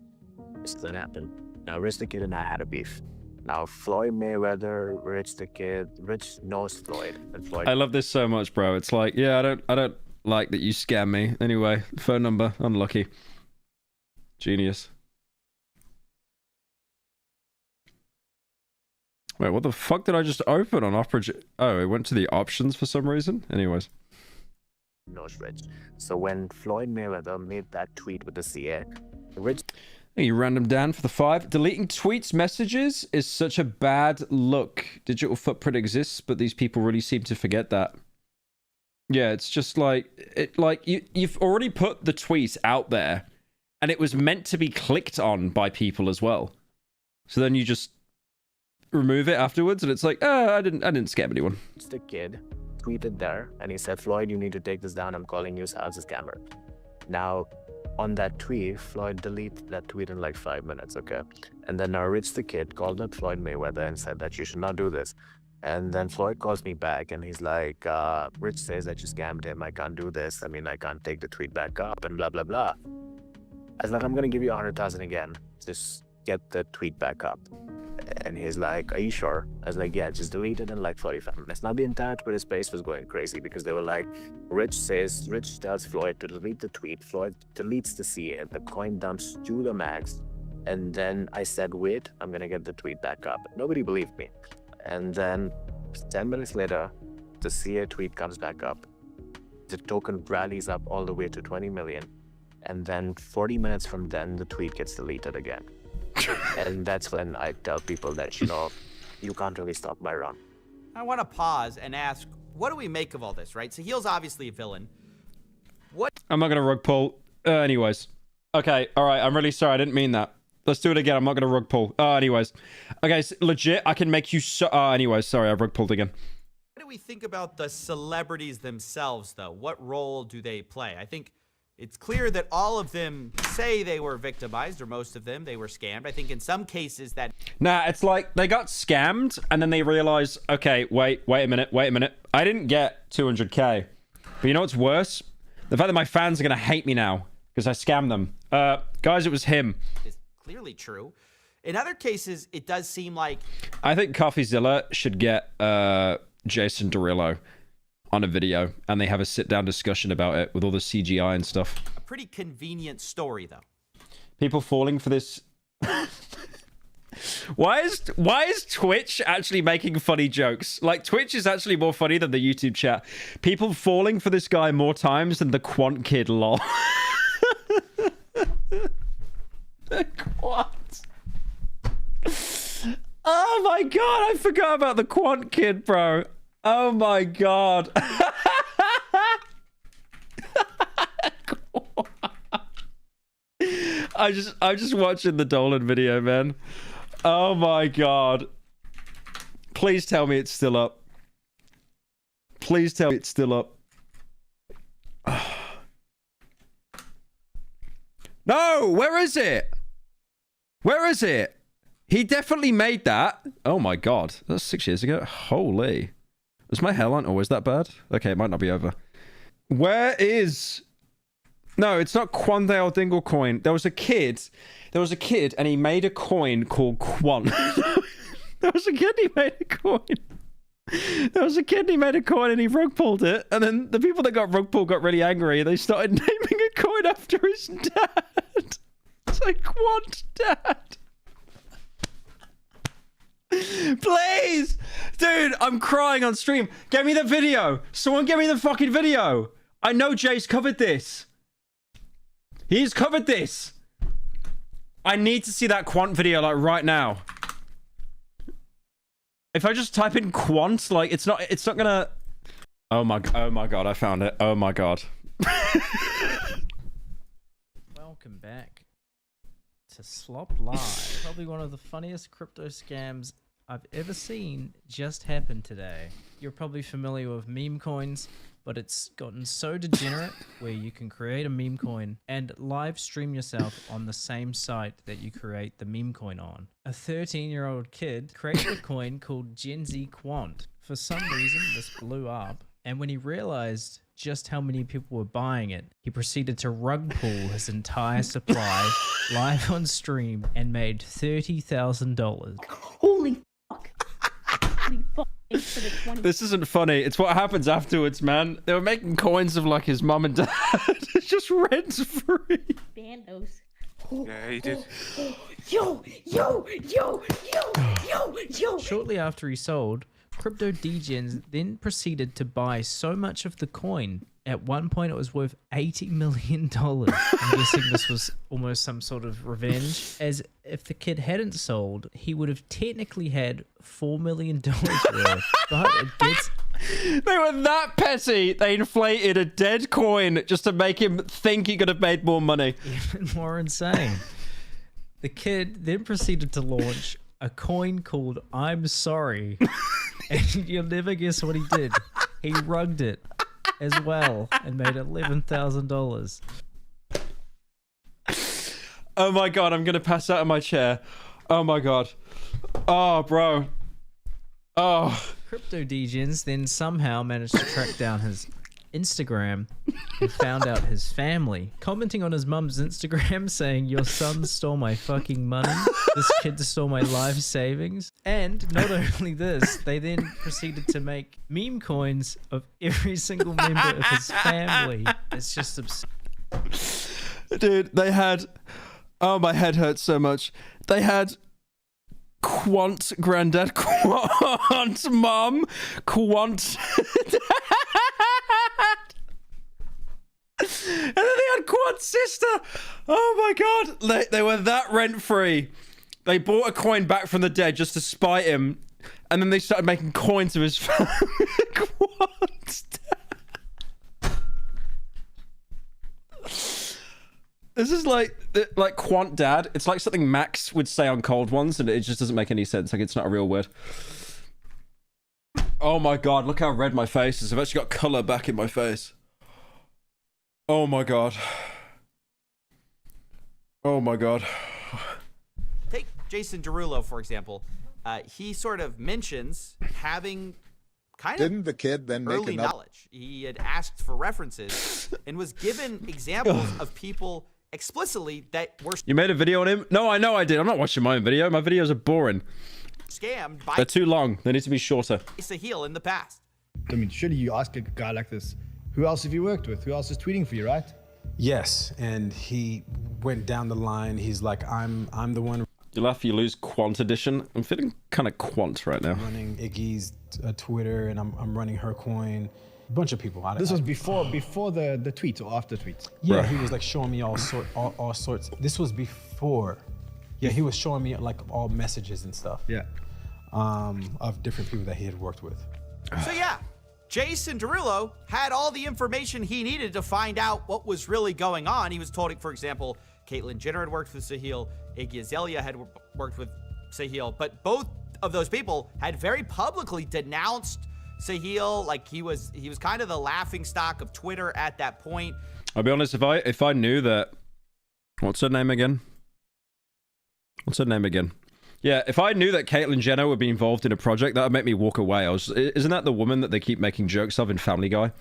This didn't happen. Now Rich the Kid and I had a beef. Now Floyd Mayweather, Rich the Kid, Rich knows Floyd, and Floyd. I love this so much, bro. It's like, yeah, I don't like that you scam me. Anyway, phone number, unlucky. Genius. Wait, what the fuck did I just open on Opera? Oh, it went to the options for some reason. Anyways. Knows Rich. So when Floyd Mayweather made that tweet with the CA, Rich. Thank you, Random Dan, for the 5. Deleting tweets messages is such a bad look. Digital footprint exists, but these people really seem to forget that. Yeah, it's just like you've already put the tweet out there, and it was meant to be clicked on by people as well. So then you just remove it afterwards, and it's like, I didn't scam anyone. It's the kid tweeted there, and he said, Floyd, you need to take this down. I'm calling you as a scammer. Now, on that tweet, Floyd deleted that tweet in like 5 minutes, okay? And then now Rich the Kid called up Floyd Mayweather and said that you should not do this. And then Floyd calls me back and he's like, Rich says that you scammed him. I can't do this. I mean, I can't take the tweet back up and blah, blah, blah. I was like, I'm going to give you 100,000 again. Just get the tweet back up. And he's like, are you sure? I was like, yeah, just delete it in like 45 minutes. Now the entire Twitter space was going crazy because they were like, Rich tells Floyd to delete the tweet. Floyd deletes the CA. The coin dumps to the max. And then I said, wait, I'm going to get the tweet back up. Nobody believed me. And then 10 minutes later, the CA tweet comes back up. The token rallies up all the way to 20 million. And then 40 minutes from then, the tweet gets deleted again. And that's when I tell people that, you know, you can't really stop my run. I want to pause and ask, what do we make of all this, right? So Heel's obviously a villain. What? I'm not going to rug pull. Anyways. Okay, all right. I'm really sorry. I didn't mean that. Let's do it again. I'm not going to rug pull. Anyways. Okay, so legit, I can make you so... anyways, sorry. I rug pulled again. What do we think about the celebrities themselves, though? What role do they play? I think it's clear that all of them say they were victimized, or most of them, they were scammed. I think in some cases that... Nah, it's like they got scammed, and then they realized, okay, wait a minute. I didn't get 200k. But you know what's worse? The fact that my fans are going to hate me now, because I scammed them. Guys, it was him. It's clearly true. In other cases, it does seem like... I think Coffeezilla should get Jason Derulo on a video, and they have a sit-down discussion about it with all the CGI and stuff. A pretty convenient story, though. People falling for this... Why is Twitch actually making funny jokes? Like, Twitch is actually more funny than the YouTube chat. People falling for this guy more times than the Quant Kid, lol. The Quant. Oh my god, I forgot about the Quant Kid, bro. Oh my god. I'm just watching the Dolan video, man. Oh my god. Please tell me it's still up. Please tell me it's still up. No, where is it? Where is it? He definitely made that. Oh my god. That's 6 years ago. Holy. Was my hairline always that bad? Okay, it might not be over. Where is... No, it's not Quandale Dingle coin. There was a kid and he made a coin called Quant. There was a kid, he made a coin and he rug pulled it. And then the people that got rug pulled got really angry. They started naming a coin after his dad. It's like Quant Dad. Please! Dude, I'm crying on stream. Get me the video. Someone get me the fucking video. I know Jay's covered this. He's covered this. I need to see that Quant video, like, right now. If I just type in Quant, like, it's not gonna... Oh my god, I found it. Oh my god. Welcome back to Slop Live. Probably one of the funniest crypto scams I've ever seen just happened today. You're probably familiar with meme coins, but it's gotten so degenerate where you can create a meme coin and live stream yourself on the same site that you create the meme coin on. A 13-year-old kid created a coin called Gen Z Quant. For some reason, this blew up, and when he realized just how many people were buying it, he proceeded to rug pull his entire supply live on stream and made $30,000. Holy fuck. Holy fuck. Thanks for the 20. This isn't funny. It's what happens afterwards, man. They were making coins of like his mum and dad. It's just rent free. Bandos. Yeah, he did. Yo. Shortly after he sold, Crypto Degens then proceeded to buy so much of the coin. At one point, it was worth $80 million. I'm guessing this was almost some sort of revenge, as if the kid hadn't sold, he would have technically had $4 million worth. But it gets... They were that petty. They inflated a dead coin just to make him think he could have made more money. Even more insane. The kid then proceeded to launch a coin called I'm Sorry. And you'll never guess what he did. He rugged it as well and made $11,000. Oh my god, I'm gonna pass out of my chair. Oh my god. Oh, bro. Oh. Crypto Degens then somehow managed to track down his Instagram and found out his family, commenting on his mum's Instagram saying, "Your son stole my fucking money. This kid stole my life savings." And not only this, they then proceeded to make meme coins of every single member of his family. It's just absurd. Dude, they had... Oh, my head hurts so much. They had... Quant granddad, Quant mom, Quant dad. And then they had Quant sister. Oh my god. They were that rent free. They bought a coin back from the dead just to spite him. And then they started making coins of his family. Quant dad. This is like Quant Dad. It's like something Max would say on Cold Ones, and it just doesn't make any sense. Like, it's not a real word. Oh my god, look how red my face is. I've actually got color back in my face. Oh my god. Oh my god. Take Jason Derulo, for example. He sort of mentions having kind of Didn't the kid then make early enough knowledge. He had asked for references and was given examples of people explicitly that were You made a video on him? No, I know I did. I'm not watching my own video. My videos are boring. scammed by They're too long. They need to be shorter. Sahil in the past. I mean, surely you ask a guy like this, who else have you worked with? Who else is tweeting for you, right? Yes, and he went down the line. He's like, I'm the one You laugh, you lose Quant edition. I'm feeling kind of Quant right now. running Iggy's Twitter, and I'm running her coin. A bunch of people. This was before the tweet or after tweet? Yeah, he was like showing me all sorts. This was before. Yeah, he was showing me like all messages and stuff. Yeah. Of different people that he had worked with. So yeah, Jason Derulo had all the information he needed to find out what was really going on. He was told, for example, Caitlyn Jenner had worked with Sahil, Iggy Azalea had worked with Sahil, but both of those people had very publicly denounced Sahil. Like he was kind of the laughingstock of Twitter at that point. I'll be honest, if I knew that, what's her name again? Yeah, if I knew that Caitlyn Jenner would be involved in a project, that would make me walk away. Isn't that the woman that they keep making jokes of in Family Guy?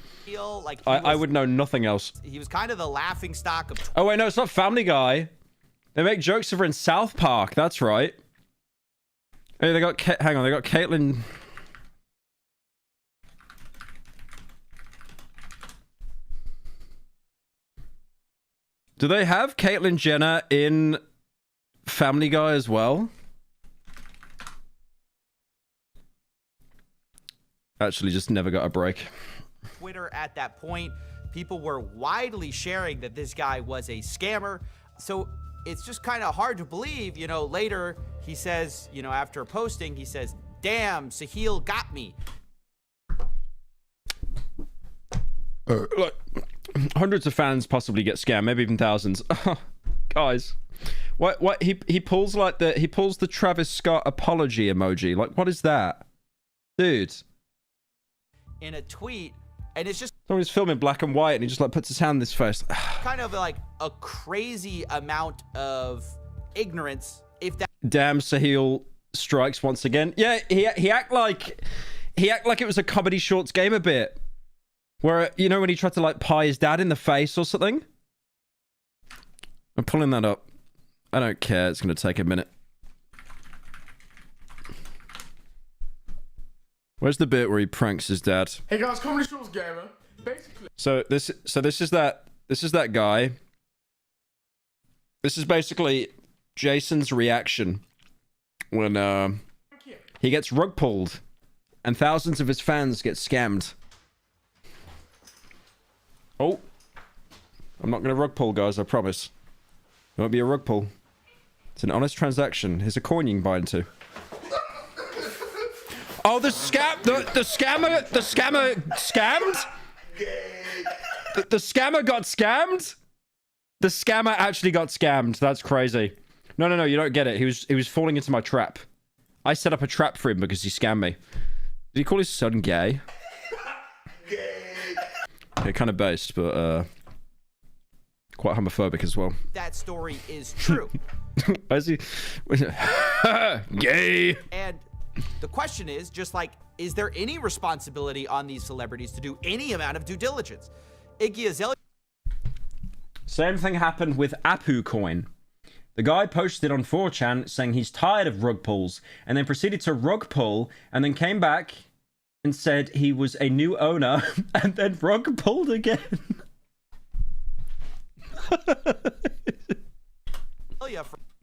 I would know nothing else. He was kind of the laughingstock of Twitter. Oh wait, no, it's not Family Guy. They make jokes of her in South Park. That's right. Hey, they got hang on, they got Caitlyn. Do they have Caitlyn Jenner in Family Guy as well? Actually, just never got a break. Twitter at that point, people were widely sharing that this guy was a scammer. So it's just kind of hard to believe, you know, later he says, you know, after posting, he says, "Damn, Sahil got me." Look, hundreds of fans possibly get scammed, maybe even thousands. Guys, what he pulls like the Travis Scott apology emoji. Like, what is that, dude? In a tweet, and it's just Somebody's filming black and white, and he just like puts his hand in his face. kind of like a crazy amount of ignorance. If that Damn, Sahil strikes once again. Yeah, he act like it was a Comedy Shorts game a bit. Where, you know, when he tried to like pie his dad in the face or something? I'm pulling that up. I don't care. It's going to take a minute. Where's the bit where he pranks his dad? Hey guys, comedy shows gamer. Basically. So this is that guy. This is basically Jason's reaction when he gets rug pulled and thousands of his fans get scammed. Oh, I'm not gonna rug pull, guys. I promise. It won't be a rug pull. It's an honest transaction. Here's a coin you can buy into. Oh, the scammer scammed? The scammer got scammed? The scammer actually got scammed. That's crazy. No, you don't get it. He was falling into my trap. I set up a trap for him because he scammed me. Did he call his son gay? Yeah, kind of based, but quite homophobic as well. That story is true. Why is he gay? And the question is just like, is there any responsibility on these celebrities to do any amount of due diligence? Iggy Azalea. Same thing happened with Apu Coin. The guy posted on 4chan saying he's tired of rug pulls and then proceeded to rug pull and then came back and said he was a new owner and then rug pulled again.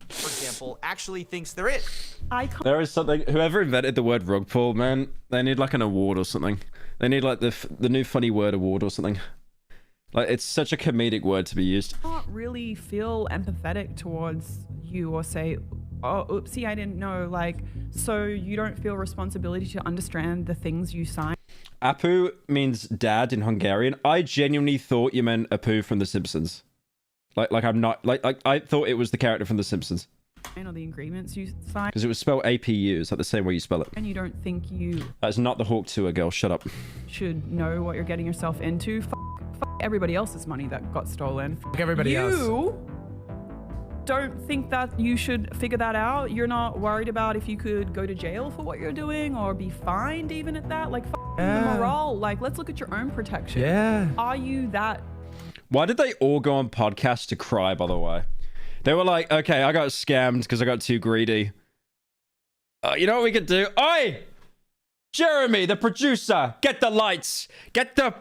For example, actually thinks there is. There is something. Whoever invented the word rug pull, man, they need like an award or something. They need like the new funny word award or something. Like, it's such a comedic word to be used. I can't really feel empathetic towards you or say, oh, oopsie, I didn't know. Like, so you don't feel responsibility to understand the things you sign. Apu means dad in Hungarian. I genuinely thought you meant Apu from The Simpsons. Like I'm not like I thought it was the character from The Simpsons. Or the agreements you sign. Because it was spelled APU. It's like the same way you spell it. And you don't think you That's not the Hawk Tour girl. Shut up. should know what you're getting yourself into. Fuck everybody else's money that got stolen. Fuck everybody else. You don't think that you should figure that out? You're not worried about if you could go to jail for what you're doing or be fined even at that? Like, the morale. Like, let's look at your own protection. Yeah. Are you that... Why did they all go on podcasts to cry, by the way? They were like, okay, I got scammed because I got too greedy. You know what we could do? Oi! Jeremy, the producer, get the lights. Get the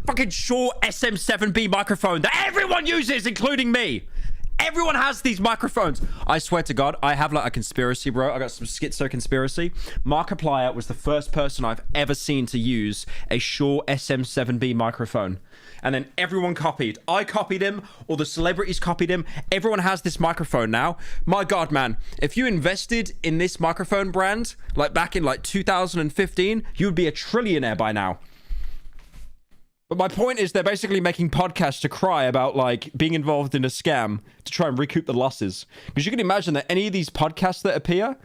fucking Shure SM7B microphone that everyone uses, including me. Everyone has these microphones. I swear to God, I have like a conspiracy, bro. I got some schizo conspiracy. Markiplier was the first person I've ever seen to use a Shure SM7B microphone. And then everyone copied. I copied him, or the celebrities copied him. Everyone has this microphone now. My God, man. If you invested in this microphone brand, like back in like 2015, you would be a trillionaire by now. But my point is they're basically making podcasts to cry about like being involved in a scam to try and recoup the losses. Because you can imagine that any of these podcasts that appear,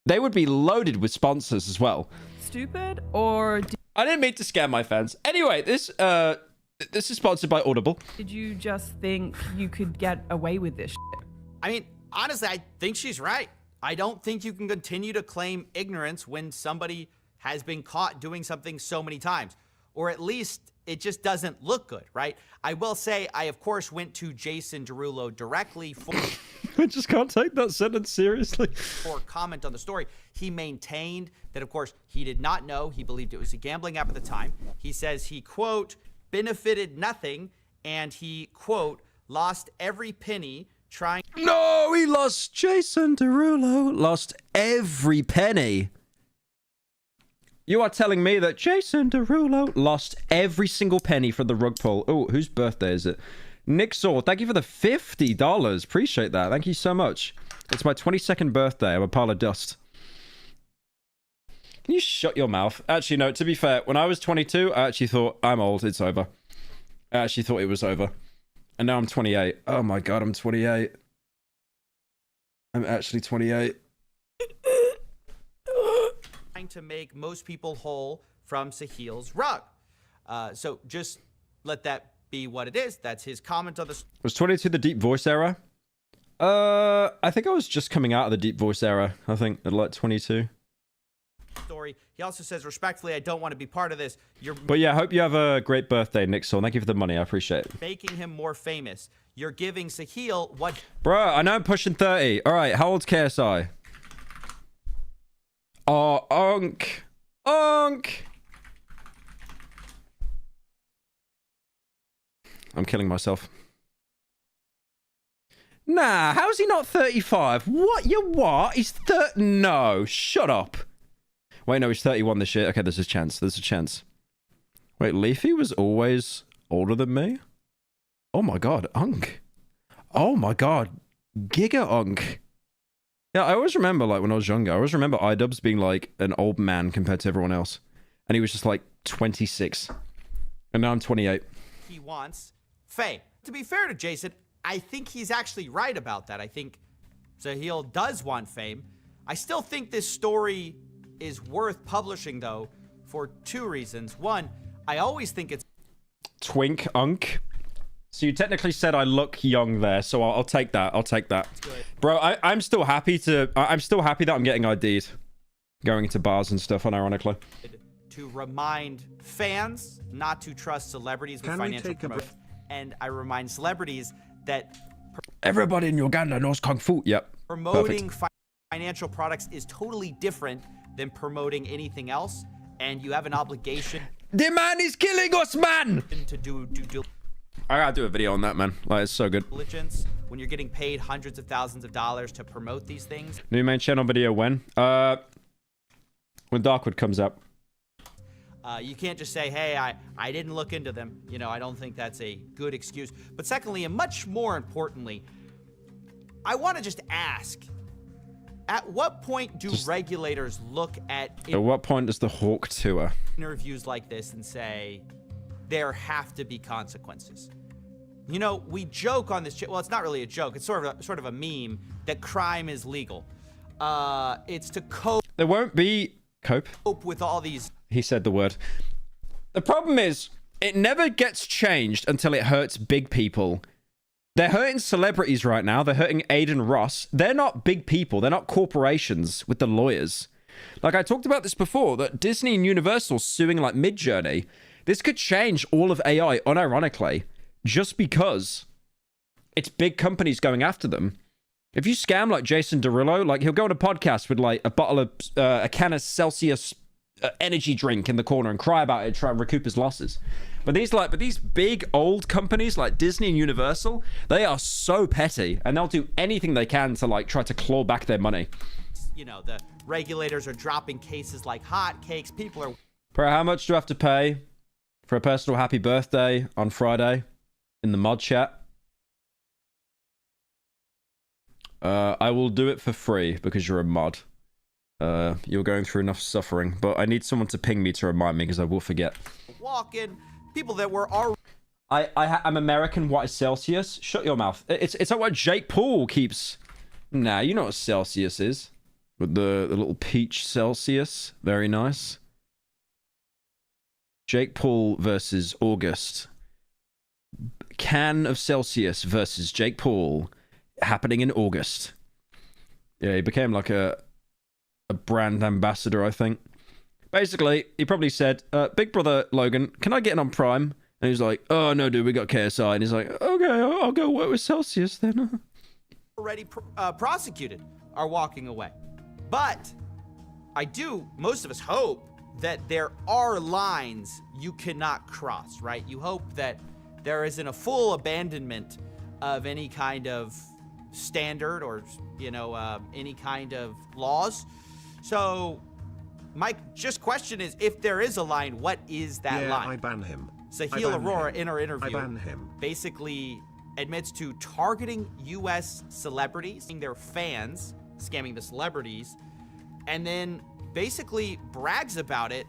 they would be loaded with sponsors as well. Stupid or... I didn't mean to scam my fans. Anyway, this is sponsored by Audible. Did you just think you could get away with this shit? I mean, honestly, I think she's right. I don't think you can continue to claim ignorance when somebody has been caught doing something so many times. Or at least it just doesn't look good, right? I will say, I of course went to Jason Derulo directly for... I just can't take that sentence seriously. For comment on the story. He maintained that, of course, he did not know. He believed it was a gambling app at the time. He says he, quote, benefited nothing, and he, quote, lost every penny trying... No, he lost. Jason Derulo lost every penny. You are telling me that Jason Derulo lost every single penny from the rug pull. Oh, whose birthday is it? Nick Saw, thank you for the $50. Appreciate that. Thank you so much. It's my 22nd birthday. I'm a pile of dust. Can you shut your mouth? Actually, no, to be fair, when I was 22, I actually thought, I'm old, it's over. I actually thought it was over. And now I'm 28. Oh my God, I'm 28. I'm actually 28. Trying to make most people whole from Sahil's rug. So just let that be what it is. That's his comment on this. Was 22 the deep voice era? I think I was just coming out of the deep voice era. I think at like 22. Story story. He also says, respectfully, I don't want to be part of this. You're But yeah, I hope you have a great birthday, Nixon. Thank you for the money. I appreciate it. making him more famous. You're giving Sahil what... Bro, I know I'm pushing 30. All right, how old's KSI? Oh, Unk. Unk. I'm killing myself. Nah, how's he not 35? What? You what? He's 30. No, shut up. Wait, no, he's 31 this year. Okay, there's a chance. There's a chance. Wait, Leafy was always older than me? Oh my god, Unk. Oh my god. Giga Unk. Yeah, I always remember, like, when I was younger, I always remember iDubbbz being, like, an old man compared to everyone else. And he was just, like, 26. And now I'm 28. He wants fame. To be fair to Jason, I think he's actually right about that. I think Sahil does want fame. I still think this story is worth publishing, though, for two reasons. One, I always think it's... Twink Unk. So you technically said I look young there, so I'll take that. I'll take that. Bro, I'm still happy to... I'm still happy that I'm getting ID'd. Going into bars and stuff, unironically. To remind fans not to trust celebrities with financial promotion. And I remind celebrities that... Everybody in Uganda knows Kung Fu. Yep. Promoting financial products is totally different than promoting anything else. And you have an obligation... The man is killing us, man! ...to do I gotta do a video on that, man. Like, it's so good. diligence when you're getting paid hundreds of thousands of dollars to promote these things. New main channel video when? When Darkwood comes up. You can't just say, hey, I didn't look into them. You know, I don't think that's a good excuse. But secondly, and much more importantly, I want to just ask, at what point do regulators look at what point does the Hawk tour? Interviews like this and say, there have to be consequences? You know, we joke on this, well, it's not really a joke. It's sort of a meme that crime is legal. It's to cope. There won't be cope with all these. He said the word. The problem is, it never gets changed until it hurts big people. They're hurting celebrities right now. They're hurting Aiden Ross. They're not big people. They're not corporations with the lawyers. Like I talked about this before, that Disney and Universal suing like Midjourney. This could change all of AI, unironically, just because it's big companies going after them. If you scam like Jason Derulo, like he'll go on a podcast with like a bottle of, a can of Celsius energy drink in the corner and cry about it, try and recoup his losses. But these big old companies like Disney and Universal, they are so petty and they'll do anything they can to like try to claw back their money. You know, the regulators are dropping cases like hotcakes. People are... Bro, how much do I have to pay for a personal happy birthday on Friday in the mod chat? I will do it for free because you're a mod. You're going through enough suffering, but I need someone to ping me to remind me because I will forget. Walking people that were already... I'm American. What is Celsius? Shut your mouth. It's like what Jake Paul keeps... Nah, you know what Celsius is. With the little peach Celsius. Very nice. Jake Paul versus August. Can of Celsius versus Jake Paul happening in August. Yeah, he became like a brand ambassador, I think. Basically, he probably said, Big Brother Logan, can I get in on Prime? And he's like, oh, no, dude, we got KSI. And he's like, okay, I'll go work with Celsius then. Already prosecuted are walking away. But most of us hope that there are lines you cannot cross, right? You hope that there isn't a full abandonment of any kind of standard or, you know, any kind of laws. So my question is, if there is a line, what is that line? I ban him. Sahil Aurora in her interview I ban him. basically admits to targeting U.S. celebrities, their fans, scamming the celebrities, and then basically brags about it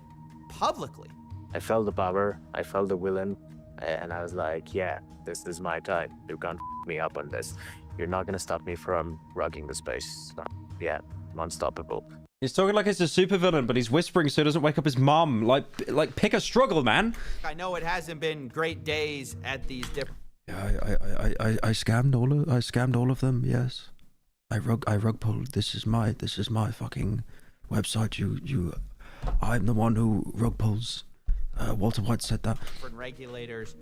publicly. I felt the power, I felt the villain, and I was like, yeah, this is my time. You can't f me up on this. You're not gonna stop me from rugging the space. Yeah, I'm unstoppable. He's talking like he's a supervillain, but he's whispering so he doesn't wake up his mom. Like pick a struggle, man. I know it hasn't been great days at these different... Yeah, I scammed all of them, yes. I rug pulled. This is my fucking website. I'm the one who rug pulls. Walter White said that. Different regulators,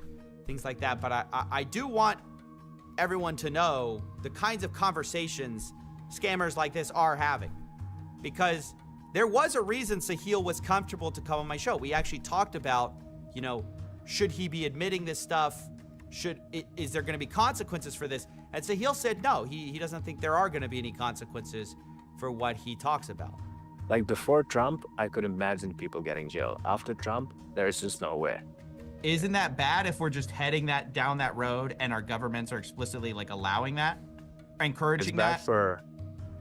things like that. But I do want everyone to know the kinds of conversations scammers like this are having, because there was a reason Sahil was comfortable to come on my show. We actually talked about, you know, should he be admitting this stuff? Is there going to be consequences for this? And Sahil said no, he doesn't think there are going to be any consequences for what he talks about. Like before Trump, I could imagine people getting jailed. After Trump, there's just no way. Isn't that bad if we're just heading down that road and our governments are explicitly like allowing that, encouraging that?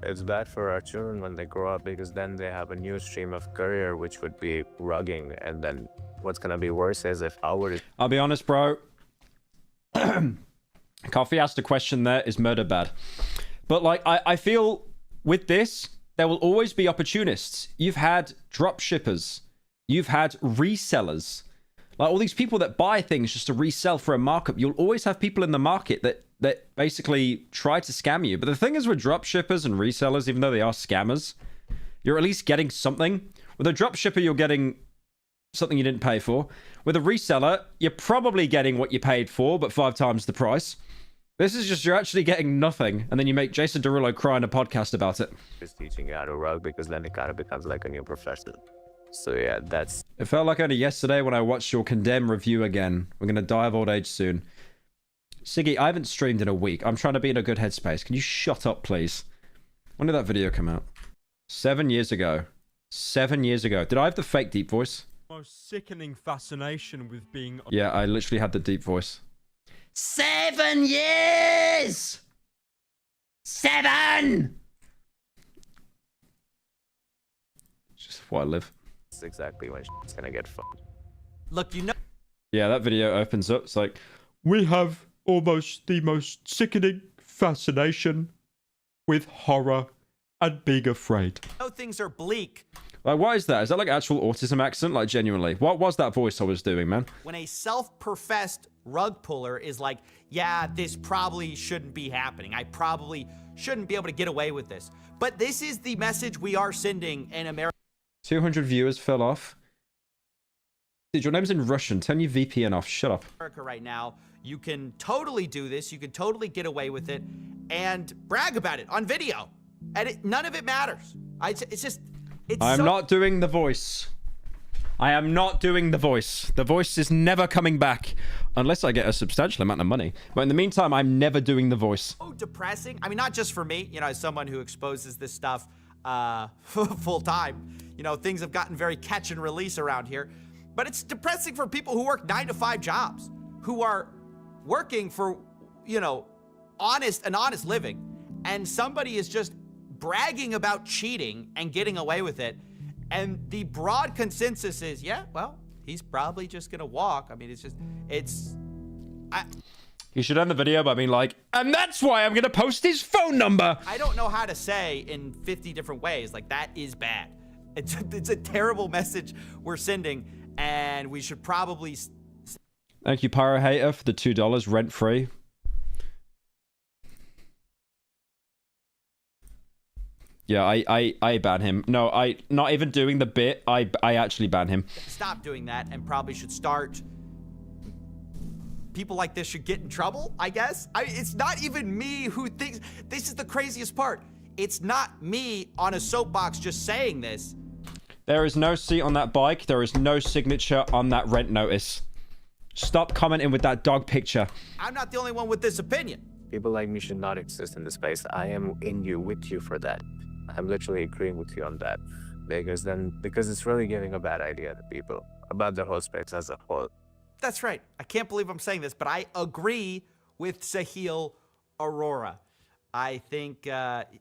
It's bad for our children when they grow up, because then they have a new stream of career, which would be rugging. And then what's gonna be worse is if our... I'll be honest, bro. Coffee asked a question there, is murder bad? But like, I feel with this, there will always be opportunists. You've had drop shippers. You've had resellers. Like all these people that buy things just to resell for a markup. You'll always have people in the market that basically try to scam you. But the thing is with drop shippers and resellers, even though they are scammers, you're at least getting something. With a drop shipper, you're getting something you didn't pay for. With a reseller, you're probably getting what you paid for, but 5 times the price. This is just, you're actually getting nothing. And then you make Jason Derulo cry in a podcast about it. Just teaching you how to rug, because then it kind of becomes like a new profession. So yeah, that's... It felt like only yesterday when I watched your Condemn review again. We're going to die of old age soon. Siggy, I haven't streamed in a week. I'm trying to be in a good headspace. Can you shut up, please? When did that video come out? 7 years ago. 7 years ago. Did I have the fake deep voice? Most sickening fascination with being... Yeah, I literally had the deep voice. 7 years! 7! It's just why I live. That's exactly when it's gonna get fun. Look, you know... Yeah, that video opens up. It's like, we have almost the most sickening fascination with horror and being afraid. I know things are bleak. Like, what is that? Is that like actual autism accent? Like, genuinely. What was that voice I was doing, man? When a self-professed rug puller is like, yeah, this probably shouldn't be happening. I probably shouldn't be able to get away with this. But this is the message we are sending in America. 200 viewers fell off. Dude, your name's in Russian. Turn your VPN off. Shut up. Right now, you can totally do this. You can totally get away with it and brag about it on video. And none of it matters. It's just... I'm not doing the voice. I am not doing the voice. The voice is never coming back unless I get a substantial amount of money. But in the meantime, I'm never doing the voice. So depressing. I mean, not just for me, you know, as someone who exposes this stuff full time, you know, things have gotten very catch and release around here. But it's depressing for people who work 9-to-5 jobs, who are working for, you know, honest living. And somebody is just bragging about cheating and getting away with it, and the broad consensus is, yeah, well, he's probably just gonna walk. I mean, You should end the video by being like, and that's why I'm gonna post his phone number. I don't know how to say in 50 different ways, like, that is bad. It's a terrible message we're sending, and we should probably... Thank you, Pyro Hater, for the $2 rent-free. Yeah, I ban him. No, not even doing the bit. I actually ban him. Stop doing that and probably should start. People like this should get in trouble, I guess. It's not even me who thinks. This is the craziest part. It's not me on a soapbox just saying this. There is no seat on that bike. There is no signature on that rent notice. Stop commenting with that dog picture. I'm not the only one with this opinion. People like me should not exist in this space. I am with you for that. I'm literally agreeing with you on that, because it's really giving a bad idea to people about the whole space as a whole. That's right. I can't believe I'm saying this, but I agree with Sahil Aurora. I think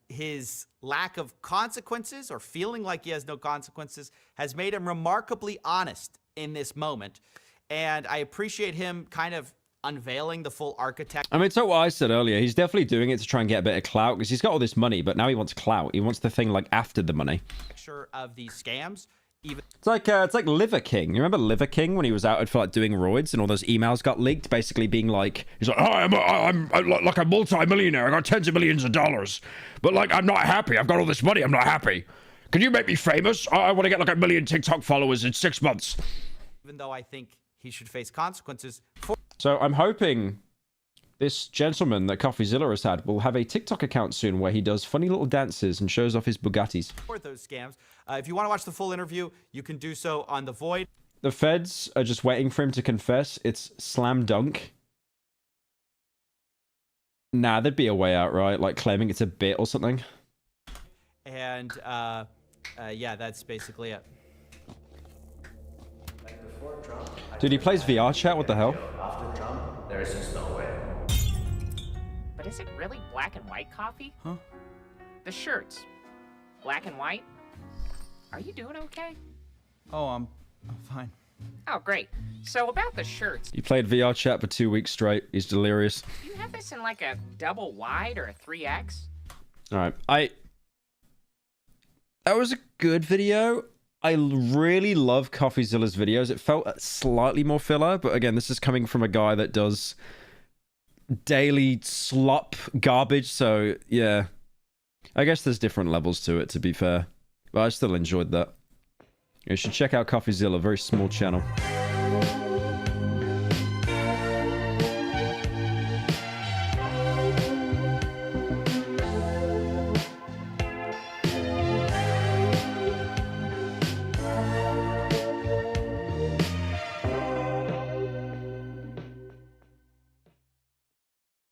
his lack of consequences, or feeling like he has no consequences, has made him remarkably honest in this moment. And I appreciate him kind of unveiling the full architecture. I mean, it's like what I said earlier. He's definitely doing it to try and get a bit of clout, because he's got all this money, but now he wants clout. He wants the thing like after the money. Of these scams. It's like Liver King. You remember Liver King when he was out for like doing roids and all those emails got leaked, basically being like, he's like, oh, I'm like a multi-millionaire. I got tens of millions of dollars, but like I'm not happy. I've got all this money. I'm not happy. Can you make me famous? I want to get like 1 million TikTok followers in 6 months. Even though I think he should face consequences for So I'm hoping this gentleman that Coffeezilla has had will have a TikTok account soon where he does funny little dances and shows off his Bugattis. those scams. If you want to watch the full interview, you can do so on The Void. The feds are just waiting for him to confess. It's slam dunk. Nah, there'd be a way out, right? Like claiming it's a bit or something. And yeah, that's basically it. Dude, he plays VR chat? What the hell? After Trump, there is just no way. But is it really black and white coffee? Huh? The shirts. Black and white? Are you doing okay? Oh, I'm fine. Oh, great. So about the shirts. He played VR chat for 2 weeks straight. He's delirious. Do you have this in like a double wide or a 3X? Alright, that was a good video. I really love Coffeezilla's videos. It felt slightly more filler, but again, this is coming from a guy that does daily slop garbage, so yeah. I guess there's different levels to it, to be fair. But I still enjoyed that. You should check out Coffeezilla, very small channel.